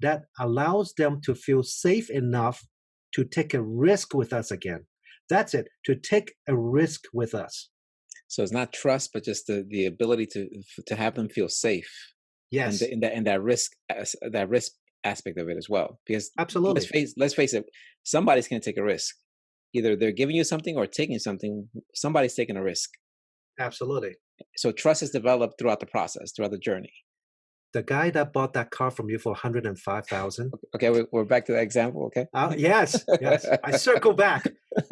that allows them to feel safe enough to take a risk with us again. That's it, to take a risk with us. So it's not trust, but just the ability to have them feel safe, and Yes, that risk aspect of it as well. Because absolutely. let's face it, somebody's going to take a risk. Either they're giving you something or taking something. Somebody's taking a risk. Absolutely. So trust is developed throughout the process, throughout the journey. The guy that bought that car from you for 105,000. Okay, we're back to that example. Okay. Yes, yes. I circle back.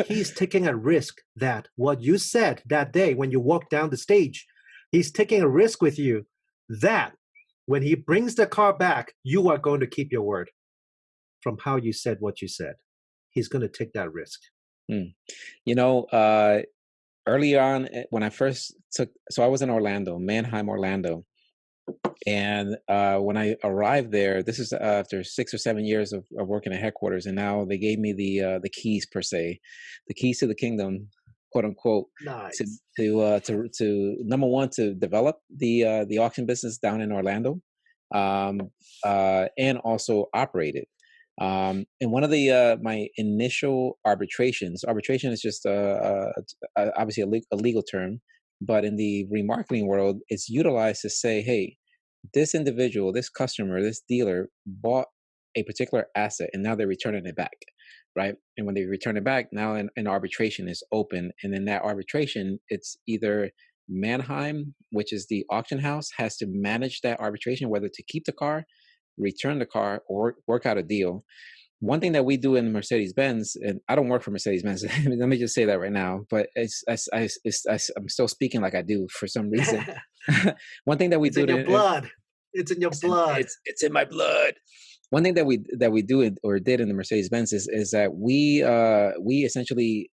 He's taking a risk that what you said that day when you walked down the stage, he's taking a risk with you that when he brings the car back, you are going to keep your word from how you said what you said. He's going to take that risk. Hmm. You know, early on when I first so I was in Orlando, Mannheim, Orlando. And when I arrived there, this is after 6 or 7 years of working at headquarters, and now they gave me the keys per se, the keys to the kingdom, quote unquote, to Nice. to number one, to develop the auction business down in Orlando, and also operate it. And one of the my initial arbitration is just obviously a legal term, but in the remarketing world, it's utilized to say, hey, this individual, this customer, this dealer bought a particular asset and now they're returning it back, right? And when they return it back, now an arbitration is open. And in that arbitration, it's either Mannheim, which is the auction house, has to manage that arbitration, whether to keep the car, return the car, or work out a deal. One thing that we do in Mercedes-Benz, and I don't work for Mercedes-Benz, let me just say that right now, but I'm still speaking like I do for some reason. One thing that we It's do in your blood. It's in your blood. it's in my blood. One thing that we do or did in the Mercedes-Benz is that we essentially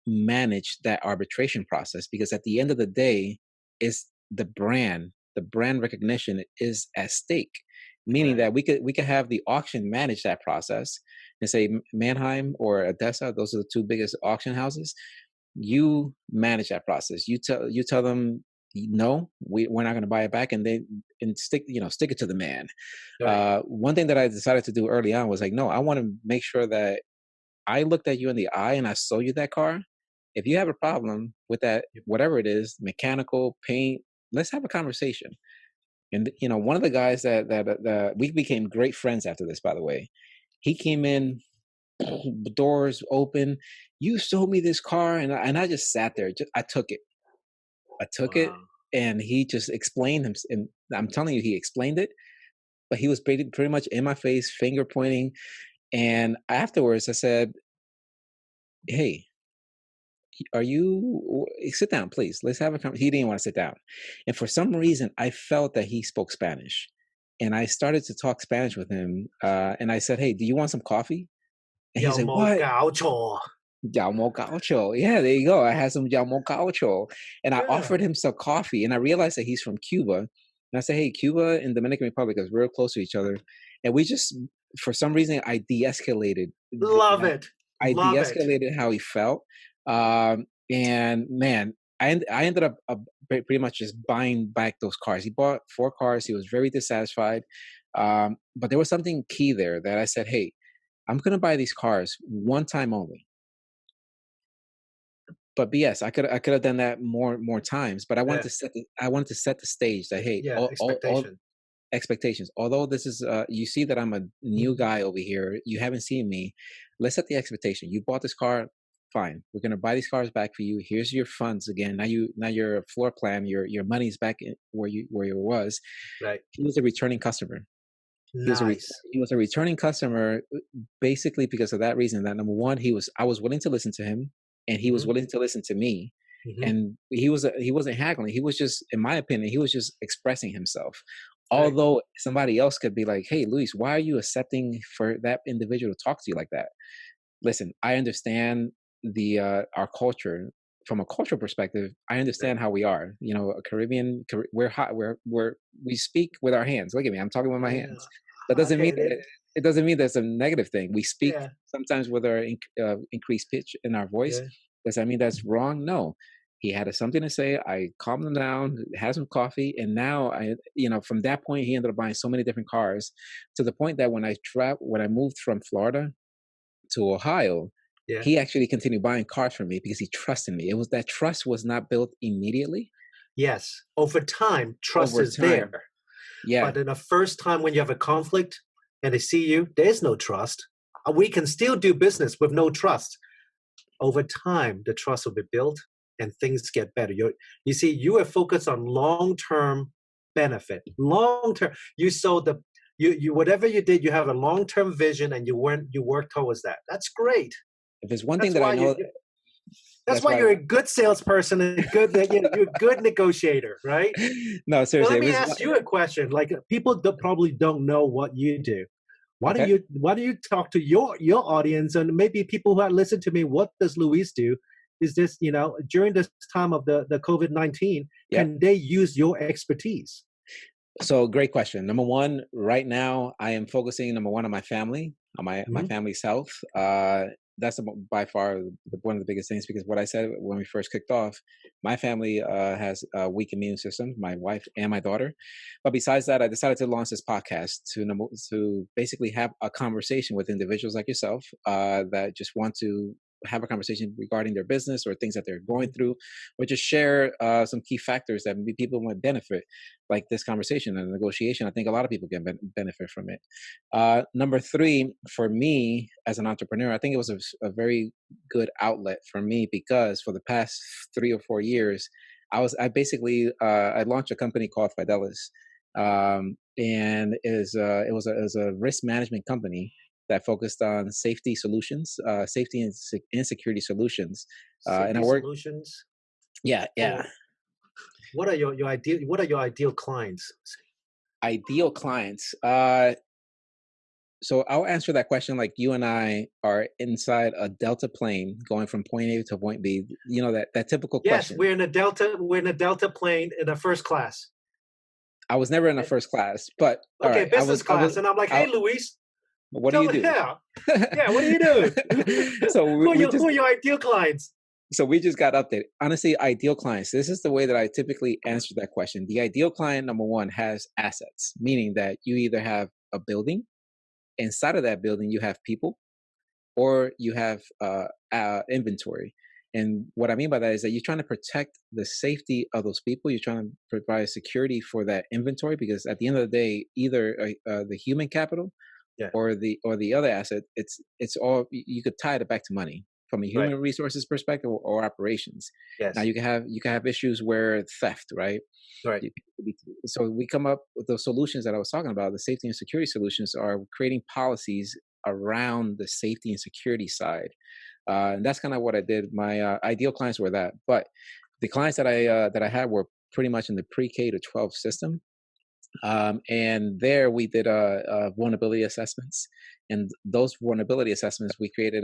manage that arbitration process, because at the end of the day, is the brand recognition is at stake, meaning Correct. that we could have the auction manage that process and say Mannheim or Odessa, those are the two biggest auction houses. You manage that process. You tell them no, we're not going to buy it back, and stick it to the man. Right. One thing that I decided to do early on was like, no, I want to make sure that I looked at you in the eye and I sold you that car. If you have a problem with that, whatever it is, mechanical, paint, let's have a conversation. And one of the guys that we became great friends after this, by the way. He came in, doors open. You sold me this car, and I just sat there. I took it. I took it, Wow. and he just explained him. And I'm telling you, he explained it, but he was pretty much in my face, finger pointing. And afterwards, I said, "Hey, are you? Sit down, please. Let's have a conversation." He didn't want to sit down, and for some reason, I felt that he spoke Spanish. and I started to talk Spanish with him. And I said, "Hey, do you want some coffee?" And he's 有 like, 冇 "What?" 搞錯? Llamo Gaucho. Yeah, there you go. I had some Llamo Gaucho. And I Yeah. offered him some coffee. And I realized that he's from Cuba. And I said, hey, Cuba and Dominican Republic is real close to each other. And we just, for some reason, I de-escalated. Love it. I Love it. de-escalated how he felt. And man, I ended up pretty much just buying back those cars. He bought 4 cars. He was very dissatisfied. But there was something key there that I said, hey, I'm going to buy these cars one time only. But yes, I could have done that more times. But Yeah. I wanted to set the stage that hey, Yeah. all Expectation. expectations. Although this is you see that I'm a new Mhm. guy over here, you haven't seen me. Let's set the expectation. You bought this car, fine. We're gonna buy these cars back for you. Here's your funds again. Now your floor plan, your money's back where you was. Right. He was a returning customer. Nice. He was a returning customer basically because of that reason. That number one, I was willing to listen to him, and he was Mhm. willing to listen to me, Mhm. and he wasn't haggling. He was just, in my opinion, he was just expressing himself. Right. Although somebody else could be like, "Hey, Luis, why are you accepting for that individual to talk to you like that?" Listen, I understand the our culture from a cultural perspective. I Right. understand how we are. You know, a Caribbean, we're hot. We speak with our hands. Look at me, I'm talking with my Yeah. hands. That I doesn't mean get it. it doesn't mean that's a negative thing. We speak Yeah. sometimes with our increased pitch in our voice. Yeah. Does that mean that's wrong? No. He had something to say. I calmed him down, had some coffee, and now from that point, he ended up buying so many different cars, to the point that when I moved from Florida to Ohio, Yeah. he actually continued buying cars from me because he trusted me. It was that trust was not built immediately. Yes. Over time, trust Over is there. time. Yeah. But in the first time when you have a conflict and they see you, there's no trust. We can still do business with no trust. Over time, the trust will be built and things get better. You see, you are focused on long-term benefit. Long-term. You saw you whatever you did, you have a long-term vision and you work towards that. That's great. If there's one thing That's that I why know, that's that's why why. you're a good salesperson and a good you're a good negotiator, right? No, Now seriously, let if me it's ask you a question. Like people probably don't know what you do. okay. Why do you talk to your audience and maybe people who listen to me? What does Luis do? Is this during this time of the COVID-19? Yeah. Can they use your expertise? So great question. Number one, right now I am focusing number one on my family, on my Hmm. family's health. That's by far one of the biggest things, because what I said when we first kicked off, my family has a weak immune system, my wife and my daughter. But besides that, I decided to launch this podcast to basically have a conversation with individuals like yourself that just want to have a conversation regarding their business or things that they're going through, or just share some key factors that maybe people might benefit, like this conversation and negotiation. I think a lot of people can benefit from it. Number three, for me as an entrepreneur, I think it was a very good outlet for me, because for the past 3 or 4 years, I basically I launched a company called Fidelis, and it was a risk management company that focused on safety solutions, safety and security solutions, and I Safety work. solutions. Yeah, yeah. So what are your ideal? What are your ideal clients? Ideal clients. So I'll answer that question like you and I are inside a Delta plane going from point A to point B. You know that typical Yes, question. we're in a Delta. We're in a Delta plane in a first class. I was never in a first class, but all Okay, right. business class, and I'm like, hey, I, Luis, what do tell you me, do? yeah, yeah, what do you do? So Who are your ideal clients? we just got updated. Honestly, ideal clients. This is the way that I typically answer that question. The ideal client, number one, has assets, meaning that you either have a building. Inside of that building, you have people, or you have inventory. And what I mean by that is that you're trying to protect the safety of those people. You're trying to provide security for that inventory, because at the end of the day, either the human capital Yeah, or the other asset, it's all, you could tie it back to money from a right. human resources perspective, or operations. Now Yes, you can have issues where theft, right? right, So we come up with those solutions that I was talking about. The safety and security solutions are creating policies around the safety and security side, and that's kind of what I did. My ideal clients were that, but the clients that I had were pretty much in the pre-K to 12 system. And there we did vulnerability assessments, and those vulnerability assessments we created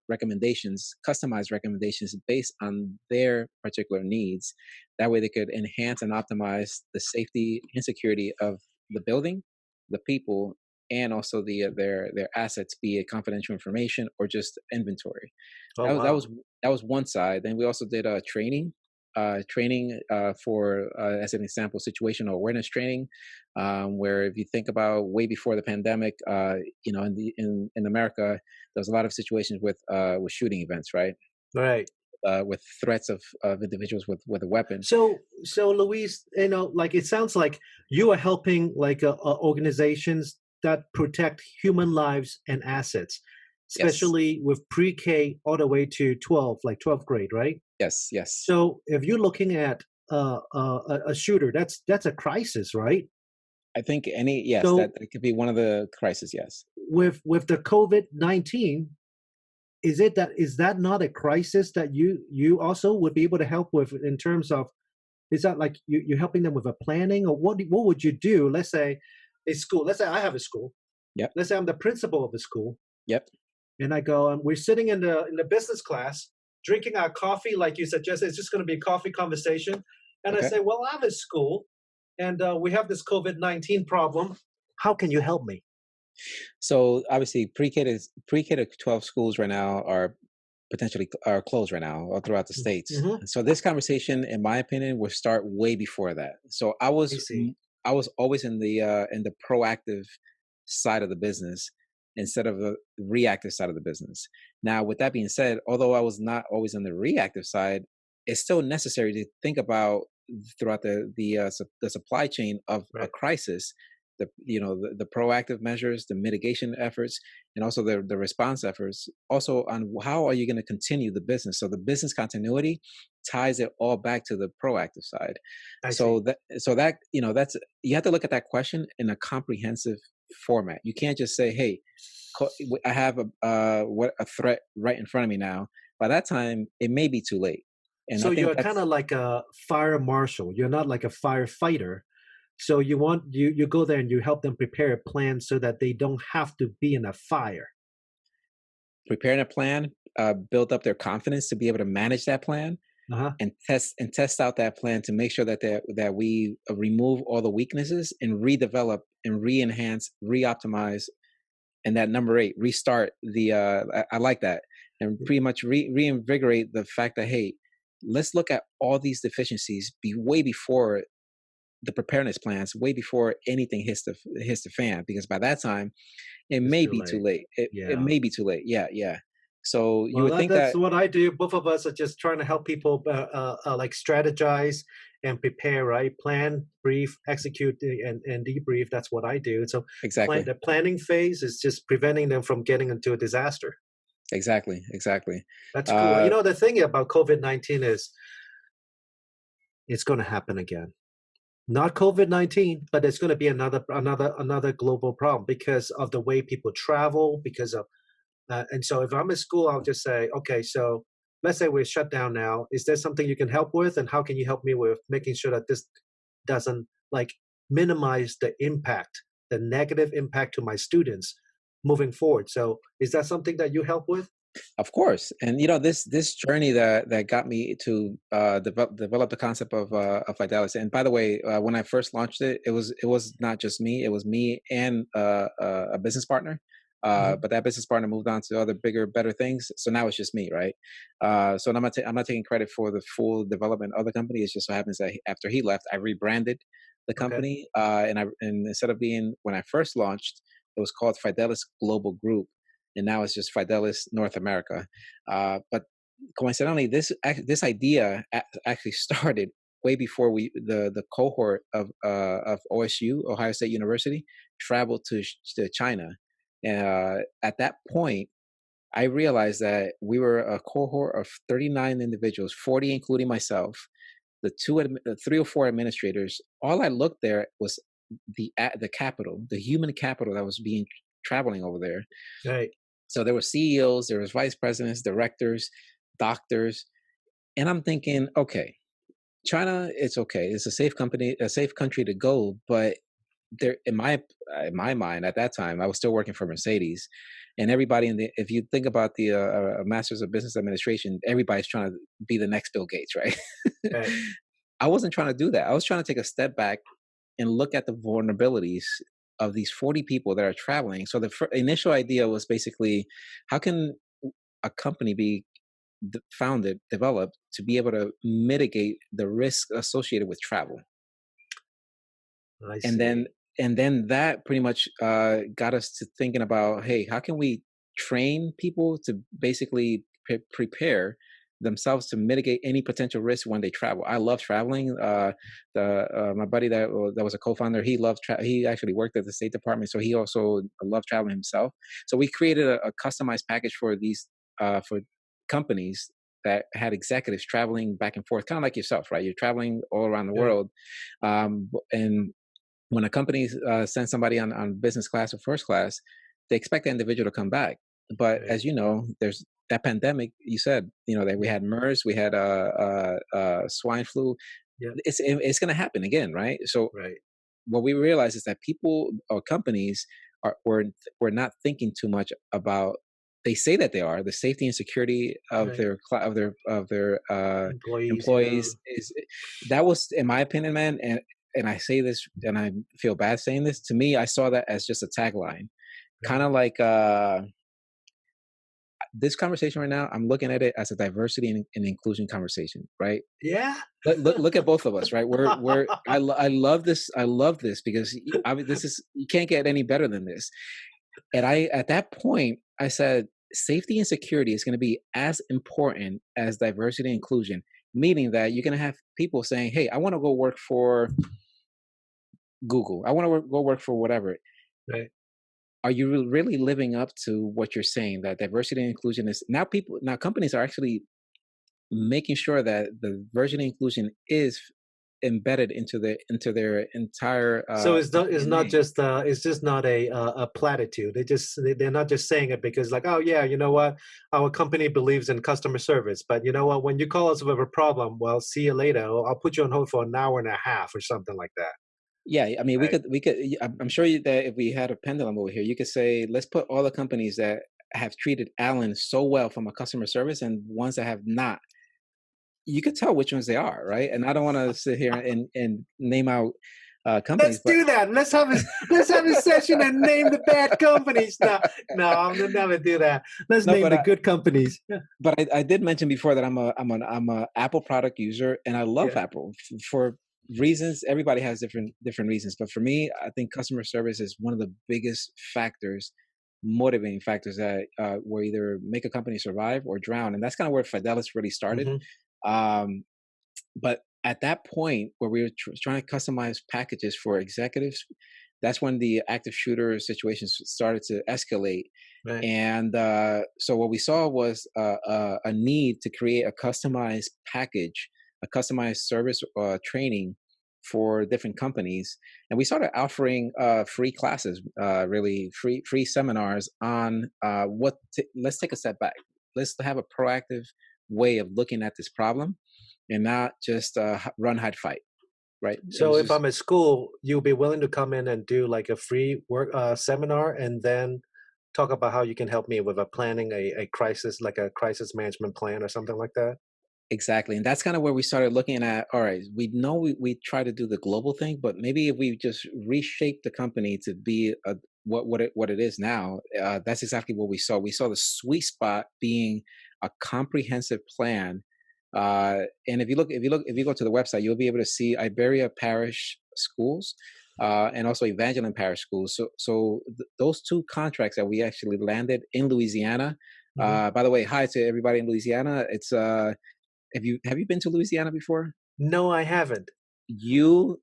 recommendations, customized recommendations based on their particular needs. That way, they could enhance and optimize the safety and security of the building, the people, and also their assets, be it confidential information or just inventory. Oh, That was that wow. was that was one side. Then we also did training for, as an example, situational awareness training, where if you think about way before the pandemic, in America, there was a lot of situations with shooting events, right? Right. With threats of individuals with a weapon. So Luis, like it sounds like you are helping like organizations that protect human lives and assets, Yes, especially with pre-K all the way to 12, like 12th grade, right? yes, yes. So if you're looking at a shooter, that's a crisis, right? I think any yes, So that could be one of the crises. Yes, with the COVID-19, is that not a crisis that you also would be able to help with in terms of, is that like you're helping them with a planning, or what would you do? Let's say a school. Let's say I have a school. yep, Let's say I'm the principal of the school, yep. and I go and we're sitting in the business class, drinking our coffee, like you suggested. It's just going to be a coffee conversation, and I Okay. say, well, I'm at school, and we have this COVID-19 problem. How can you help me? So obviously, pre-K to 12 schools right now are potentially are closed right now all throughout the states. Mm-hmm. So this conversation, in my opinion, will start way before that. So I see. I was always in the proactive side of the business instead of the reactive side of the business. Now, with that being said, although I was not always on the reactive side, it's still necessary to think about throughout the supply chain of a Right. crisis, the proactive measures, the mitigation efforts, and also the response efforts, also on how are you going to continue the business. So the business continuity ties it all back to the proactive side. I So see. that that's, you have to look at that question in a comprehensive format. You can't just say, hey, I have a threat right in front of me now. By that time it may be too late. And I So think you're kind that's of like a fire marshal. You're not like a firefighter. So you go there and you help them prepare a plan so that they don't have to be in a fire. preparing a plan, build up their confidence to be able to manage that plan, Uh-huh. and test out that plan to make sure that we remove all the weaknesses and redevelop and re-enhance, re-optimize, and that number 8, restart I like that, and pretty much reinvigorate the fact that, hey, let's look at all these deficiencies way before the preparedness plans, way before anything hits the fan, because by that time it It's may too be too late. late. It Yeah. may be too late. Yeah, yeah. So you Well, would think that's that what I do. Both of us are just trying to help people like strategize and prepare, right? Plan, brief, execute, and debrief. That's what I do. So exactly, the planning phase is just preventing them from getting into a disaster. exactly. That's cool. Uh, The thing about COVID-19 is it's going to happen again. Not COVID-19, but it's going to be another global problem because of the way people travel, because of and so if I'm at school, I'll just say, okay, so let's say we're shut down now. Is there something you can help with? And how can you help me with making sure that this doesn't like minimize the impact, the negative impact to my students moving forward? So is that something that you help with? Of course, and this journey that got me to develop the concept of Fidelis. And by the way, when I first launched it, it was not just me; it was me and a business partner. Hmm. But that business partner moved on to other bigger, better things. So now it's just me, right? So I'm not taking credit for the full development of the company. It just so happens that after he left, I rebranded the Okay. company, and instead of being, when I first launched, it was called Fidelis Global Group, and now it's just Fidelis North America. But coincidentally, this idea actually started way before the cohort of OSU, Ohio State University, traveled to China. At that point, I realized that we were a cohort of 39 individuals, 40 including myself, the 3 or 4 administrators. All I looked there was the capital, the human capital that was being traveling over there. Right. So there were CEOs, there was vice presidents, directors, doctors, and I'm thinking, okay, China, it's okay. It's a safe company, a safe country to go, but there in my mind at that time, I was still working for Mercedes, and everybody in the if you think about the Masters of Business Administration, everybody's trying to be the next Bill Gates, right? Right, I wasn't trying to do that. I was trying to take a step back and look at the vulnerabilities of these 40 people that are traveling. So the initial idea was basically, how can a company be founded, developed to be able to mitigate the risk associated with travel? I And then see. that pretty much got us to thinking about, hey, how can we train people to basically prepare themselves to mitigate any potential risk when they travel. I love traveling. The My buddy that was a co-founder, he loved he actually worked at the State Department, so he also loved traveling himself. So we created a customized package for these for companies that had executives traveling back and forth, kind of like yourself, right? You're traveling all around the Right, world, and when a company sends somebody on business class or first class, they expect the individual to come back. But right. as you know, there's that pandemic. You said, that we Yeah, had MERS, we had swine flu. yeah, It's going to happen again, right? So right, what we realize is that people or companies are were not thinking too much about. They say that they are the safety and security of right. their Employees, yeah, employees is that was, in my opinion, man. And I say this, and I feel bad saying this. To me, I saw that as just a tagline, kind right. of like this conversation right now. I'm looking at it as a diversity and inclusion conversation, right? Yeah? Look at both of us, right? I love this. I love this because this is, you can't get any better than this. And I, at that point, I said safety and security is going to be as important as diversity and inclusion, meaning that you're going to have people saying, "Hey, I want to go work for Google. I want to go work for whatever." Right. Are you really living up to what you're saying? That diversity and inclusion is now companies are actually making sure that the diversity and inclusion is embedded into their entire So it's not DNA. just it's just not a platitude. They're not just saying it because like, oh yeah, you know what, our company believes in customer service, but you know what, when you call us with a problem, well, see you later. I'll put you on hold for an hour and a half or something like that. Yeah, I mean, Right. we could. I'm sure that if we had a pendulum over here, you could say, let's put all the companies that have treated Allen so well from a customer service and ones that have not. You could tell which ones they are, right? And I don't want to sit here and name out companies, Let's but do that. Let's have a session and name the bad companies. No, no, I'm gonna never do that. Let's no, name the good companies. Yeah, I did mention before that I'm a Apple product user, and I love yeah. Apple for reasons. Everybody has different reasons, but for me, I think customer service is one of the biggest factors, motivating factors that will either make a company survive or drown, and that's kind of where Fidelis really started. Hmm. Um, but at that point where we were trying to customize packages for executives, that's when the active shooter situations started to escalate. Right. And so what we saw was a need to create a customized package, a customized service training for different companies. And we started offering free classes, really free seminars on let's take a step back. Let's have a proactive way of looking at this problem and not just run, hide, fight. Right? It So was if just I'm at school, you'll be willing to come in and do like a free work seminar, and then talk about how you can help me with a planning a crisis, like a crisis management plan or something like that. exactly. And that's kind of where we started looking at, all right, we know we try to do the global thing, but maybe if we just reshape the company to be what it is now, that's exactly what we saw. We saw the sweet spot being a comprehensive plan. And if you go to the website, you'll be able to see Iberia Parish schools and also Evangeline Parish schools. So those two contracts that we actually landed in Louisiana. Hmm. By the way, hi to everybody in Louisiana. It's have you been to Louisiana before? No, I haven't. You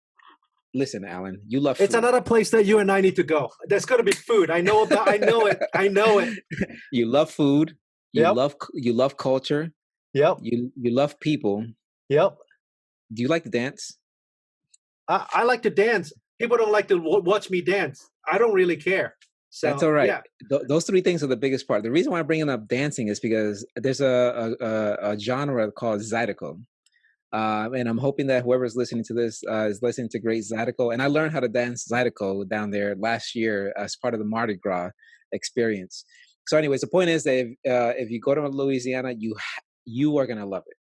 listen, Alan. You love It's food. another place that you and I need to go. There's going to be food. I know about. I know it. I know it. You love food. Yep. You love culture. Yep. You love people. Yep. Do you like to dance? I like to dance. People don't like to watch me dance. I don't really care. That's So all right. yeah. Those three things are the biggest part. The reason why I'm bringing up dancing is because there's a genre called zydeco. And I'm hoping that whoever's listening to this is listening to great Zydeco. And I learned how to dance Zydeco down there last year as part of the Mardi Gras experience. So, anyways, the point is that if you go to Louisiana, you are gonna love it.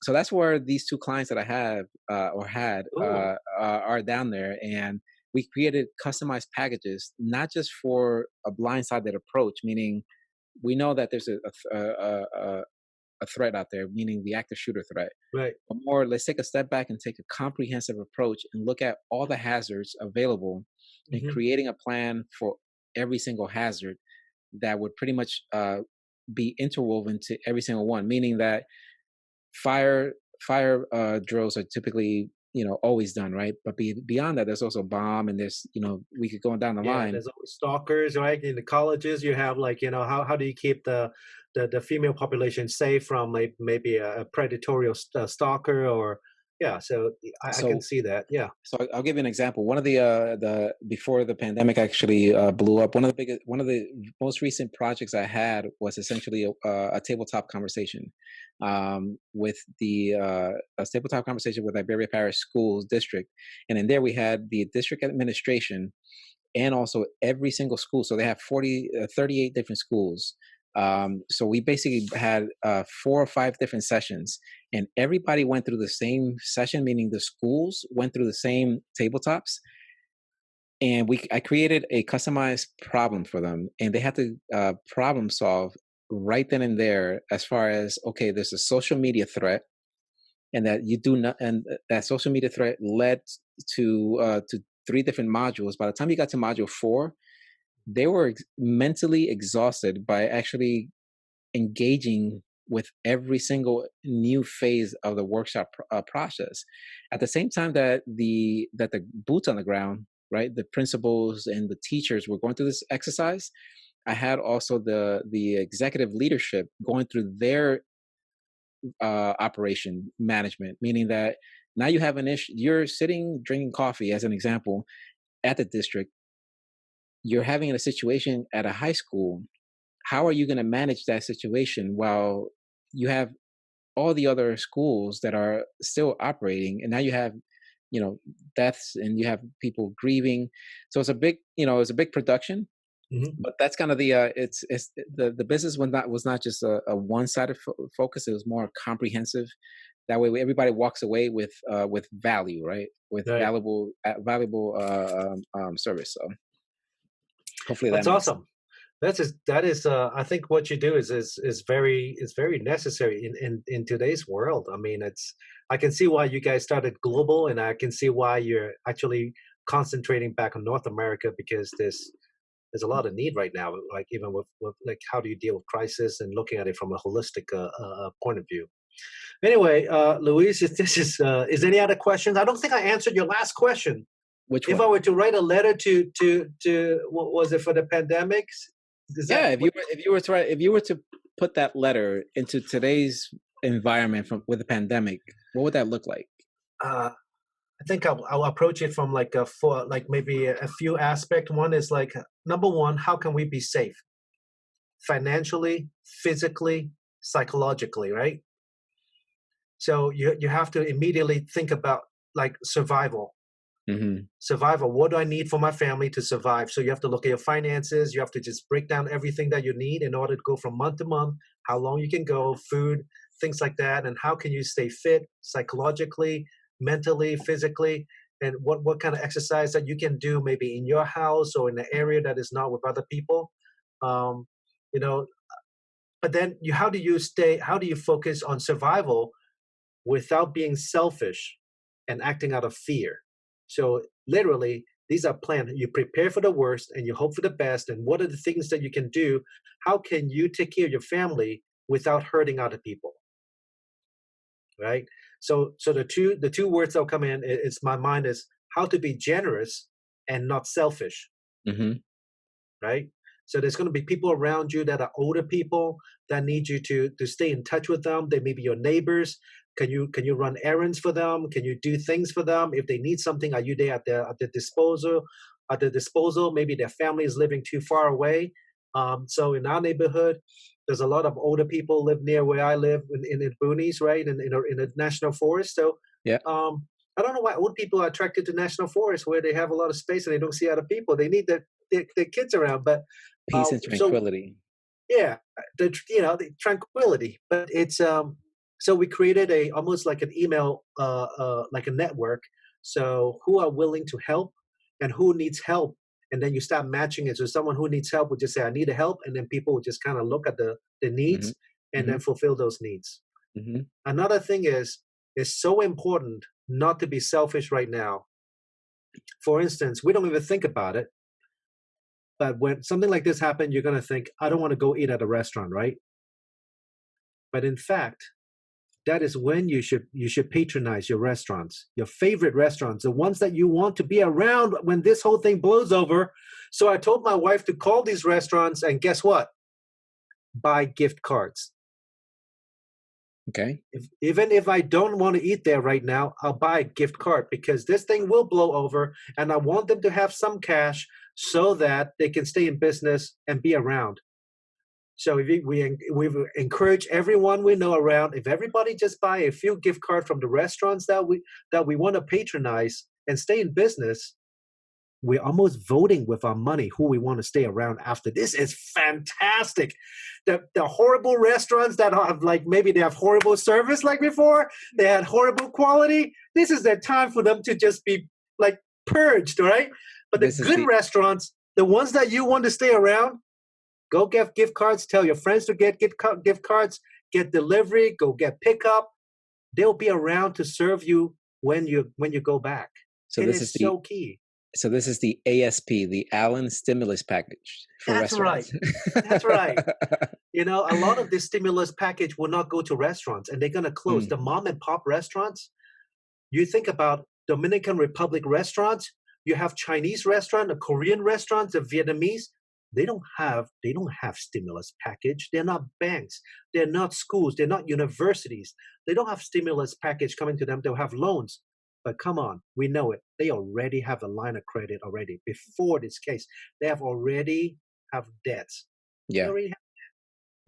So that's where these two clients that I have or had Cool. are down there, and we created customized packages, not just for a blindsided approach, meaning we know that there's a threat out there, meaning the active shooter threat. Right. But more, let's take a step back and take a comprehensive approach and look at all the hazards available and Hmm. creating a plan for every single hazard that would pretty much be interwoven to every single one, meaning that fire fire drills are typically always done right, but beyond that there's also bomb, and there's we could go down the Yeah, line. there's always stalkers, right? In the colleges, you have like, how do you keep the female population safe from like maybe a predatory stalker or yeah. So I can So see that. Yeah. I'll give you an example. One of the before the pandemic actually blew up, one of the most recent projects I had was essentially a tabletop conversation with a tabletop conversation with Iberia Parish Schools District, and in there we had the district administration and also every single school. So they have 38 different schools. So we basically had 4 or 5 different sessions, and everybody went through the same session, meaning the schools went through the same tabletops. And I created a customized problem for them, and they had to problem solve right then and there. As far as, okay, there's a social media threat, and that you do not, and that social media threat led to 3 different modules. By the time you got to module 4, they were mentally exhausted by actually engaging with every single new phase of the workshop process. At the same time that the boots on the ground, right, the principals and the teachers were going through this exercise, I had also the executive leadership going through their operation management, meaning that now you have an issue. You're sitting drinking coffee, as an example, at the district. You're having a situation at a high school. How are you going to manage that situation while you have all the other schools that are still operating, and now you have deaths, and you have people grieving? So it's a big it's a big production. Hmm. But that's kind of it's the business was not just a one-sided focus. It was more comprehensive. That way everybody walks away with value, right, with Right. valuable service. So hopefully that That's makes sense. awesome. That is I think what you do is very necessary in today's world. I mean, I can see why you guys started global, and I can see why you're actually concentrating back on North America because there's a lot of need right now. Like even with like how do you deal with crisis and looking at it from a holistic point of view. Anyway, Luis, if this is any other questions? I don't think I answered your last question. Which If I one? were to write a letter to what was it for the pandemics? Is that Yeah, what? if you were to put that letter into today's environment from with the pandemic, what would that look like? I think I'll approach it from like for like maybe a few aspects. One is like number one, how can we be safe financially, physically, psychologically, right? So you have to immediately think about like survival. Hmm. Survival. What do I need for my family to survive? So you have to look at your finances. You have to just break down everything that you need in order to go from month to month, how long you can go, food, things like that, and how can you stay fit psychologically, mentally, physically, and what kind of exercise that you can do maybe in your house or in an area that is not with other people. Um, you know, but then how do you stay? How do you focus on survival without being selfish and acting out of fear? So literally, these are plans. You prepare for the worst and you hope for the best. And what are the things that you can do? How can you take care of your family without hurting other people? Right. So the two words that'll come in is my mind is how to be generous and not selfish. Hmm. Right. So there's going to be people around you that are older people that need you to stay in touch with them. They may be your neighbors. Can you run errands for them? Can you do things for them? If they need something, are you there at their disposal? At the disposal, maybe their family is living too far away. So in our neighborhood, There's a lot of older people live near where I live in the boonies, right, in a national forest. So Yeah. I don't know why old people are attracted to national forests where they have a lot of space and they don't see other people. They need their kids around, but Peace and so tranquility. yeah, the tranquility. But it's so we created a almost like an email, like a network. So who are willing to help and who needs help, and then you start matching it. So someone who needs help would just say, "I need help," and then people would just kind of look at the Hmm. needs and then Hmm. fulfill those needs. Hmm. Another thing is it's so important not to be selfish right now. For instance, we don't even think about it, but when something like this happens, you're gonna think, "I don't want to go eat at a restaurant," right? But in fact, that is when you should patronize your restaurants, your favorite restaurants, the ones that you want to be around when this whole thing blows over. So I told my wife to call these restaurants and guess what? Buy gift cards. Okay. Even if I don't want to eat there right now, I'll buy a gift card because this thing will blow over and I want them to have some cash so that they can stay in business and be around. So if we encourage everyone we know around. If everybody just buy a few gift cards from the restaurants that we want to patronize and stay in business, we're almost voting with our money who we want to stay around after. This is fantastic. The horrible restaurants that have like maybe they have horrible service like before, they had horrible quality. This is their time for them to just be like purged, right? But the This is good the restaurants, the ones that you want to stay around, go get gift cards. Tell your friends to get gift cards. Get delivery. Go get pickup. They'll be around to serve you when you go back. so It this is is the so key. so this is the ASP, the Allen stimulus package for That's right. restaurants. That's right. A lot of this stimulus package will not go to restaurants, and they're going to close. Mm, The mom and pop restaurants. You think about Dominican Republic restaurants. You have Chinese restaurant, the Korean restaurants, the Vietnamese. They don't have stimulus package. They're not banks. They're not schools. They're not universities. They don't have stimulus package coming to them. They'll have loans. But come on, we know it. They already have a line of credit already before this case. They have already have debts. They yeah, already have.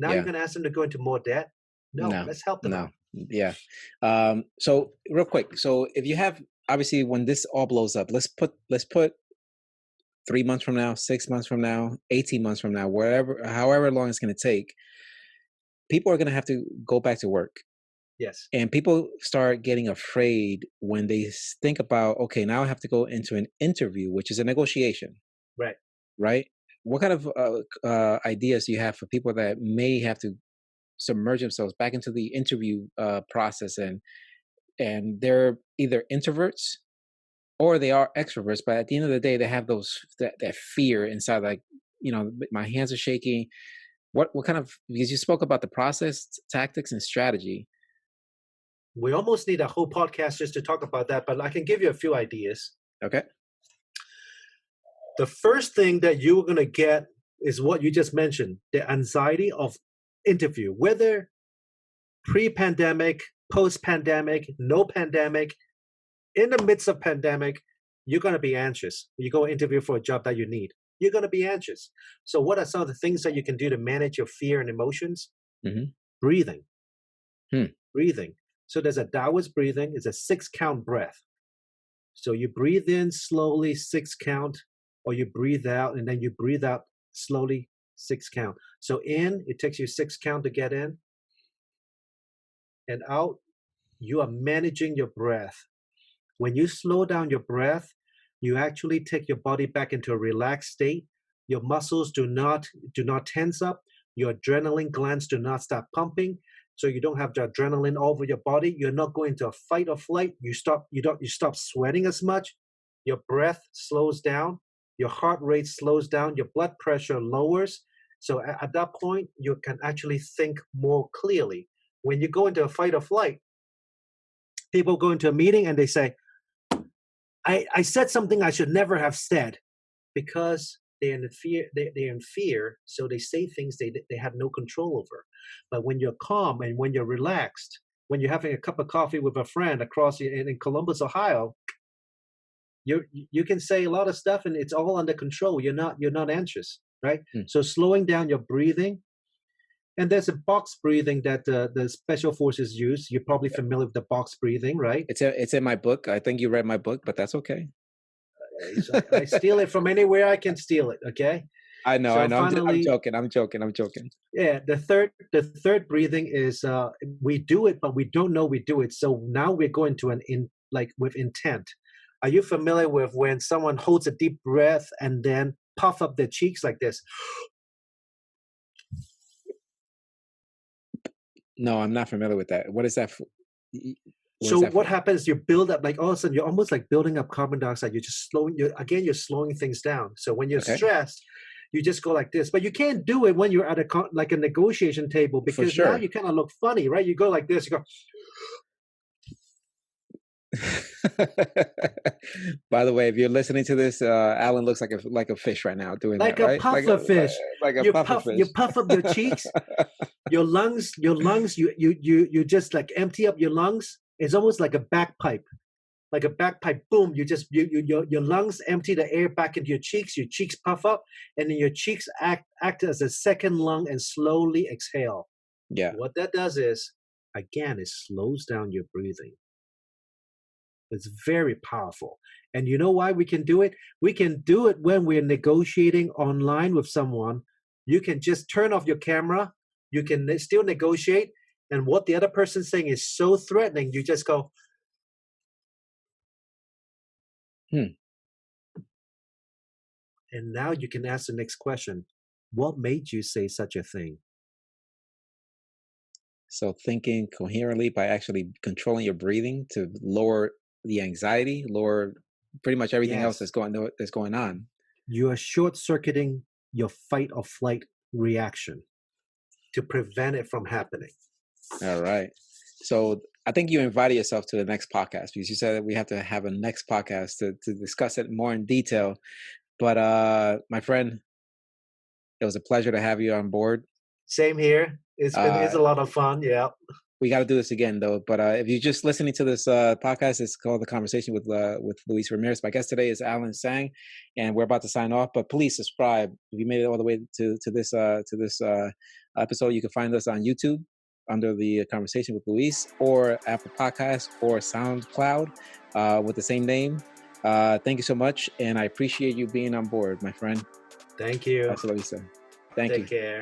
Now you're yeah. going to ask them to go into more debt? No, No, let's help them no, out. yeah. So real quick, so if you have obviously when this all blows up, let's put 3 months from now, 6 months from now, 18 months from now, wherever, however long it's going to take, people are going to have to go back to work. Yes, And people start getting afraid when they think about, okay, now I have to go into an interview, which is a negotiation, right. right? What kind of ideas do you have for people that may have to submerge themselves back into the interview process, and they're either introverts or they are extroverts, but at the end of the day, they have that fear inside, like, my hands are shaking. What kind of, because you spoke about the process, tactics, and strategy. We almost need a whole podcast just to talk about that, but I can give you a few ideas. Okay. The first thing that you're going to get is what you just mentioned, the anxiety of interview, whether pre-pandemic, post-pandemic, no pandemic, in the midst of pandemic, you're going to be anxious. You go interview for a job that you need. You're going to be anxious. So what are some of the things that you can do to manage your fear and emotions? Hmm. Breathing. Hmm. Breathing. So there's a Taoist breathing. It's a 6-count breath. So you breathe in slowly, 6 count, or you breathe out and then you breathe out slowly, 6 count. So in, it takes you 6 count to get in, and out, you are managing your breath. When you slow down your breath, you actually take your body back into a relaxed state. Your muscles do not tense up. Your adrenaline glands do not start pumping. So you don't have the adrenaline all over your body. You're not going to a fight or flight. You stop sweating as much. Your breath slows down. Your heart rate slows down. Your blood pressure lowers. So at that point, you can actually think more clearly. When you go into a fight or flight, people go into a meeting and they say, I said something I should never have said because they're in fear, so they say things they have no control over. But when you're calm and when you're relaxed, when you're having a cup of coffee with a friend across in Columbus, Ohio, you can say a lot of stuff and it's all under control. You're not anxious, right? Hmm. So slowing down your breathing, And there's a box breathing that the special forces use. You're probably familiar with the box breathing, right? It's in my book. I think you read my book, but that's okay. I steal it from anywhere I can steal it. Okay. I know, I So know. I'm finally, joking. I'm joking. I'm joking. yeah, the third breathing is we do it, but we don't know we do it. So now we're going to an in like with intent. Are you familiar with when someone holds a deep breath and then puff up their cheeks like this? No, I'm not familiar with that. What is that? What is So that what for? happens? You build up like all of a sudden you're almost like building up carbon dioxide. You're just slowing. You're slowing things down. So when you're Okay, stressed, you just go like this. But you can't do it when you're at like a negotiation table for because now sure. you kind of look funny, right? You go like this. You go By the way, if you're listening to this, Alan looks like a fish right now doing that, like a right? puffer fish. Like a You puffer puff. You fish. puff up your cheeks. Your lungs. You just like empty up your lungs. It's almost like a bagpipe. Like a bagpipe, boom, you just your lungs empty the air back into your cheeks puff up, and then your cheeks act as a second lung and slowly exhale. Yeah. What that does is, again, it slows down your breathing. It's very powerful. And you know why we can do it? We can do it when we're negotiating online with someone. You can just turn off your camera, you can still negotiate, and what the other person's saying is so threatening, you just go, Hmm. and now you can ask the next question. What made you say such a thing? So thinking coherently by actually controlling your breathing to lower the anxiety, lower pretty much everything else Yes, that's going on. you are short circuiting your fight or flight reaction to prevent it from happening. All right. So I think you invited yourself to the next podcast because you said that we have to have a next podcast to discuss it more in detail. But my friend, it was a pleasure to have you on board. Same here. It's Uh, a lot of fun. Yeah. we got to do this again though. But if you're just listening to this podcast, it's called The Conversation with Luis Ramirez. My guest today is Allan Tsang, and we're about to sign off. But please subscribe. If you made it all the way to this episode, you can find us on YouTube under The Conversation with Luis, or Apple Podcasts, or SoundCloud with the same name. Thank you so much, and I appreciate you being on board, my friend. Thank you. Hasta la vista. Thank Take you. care.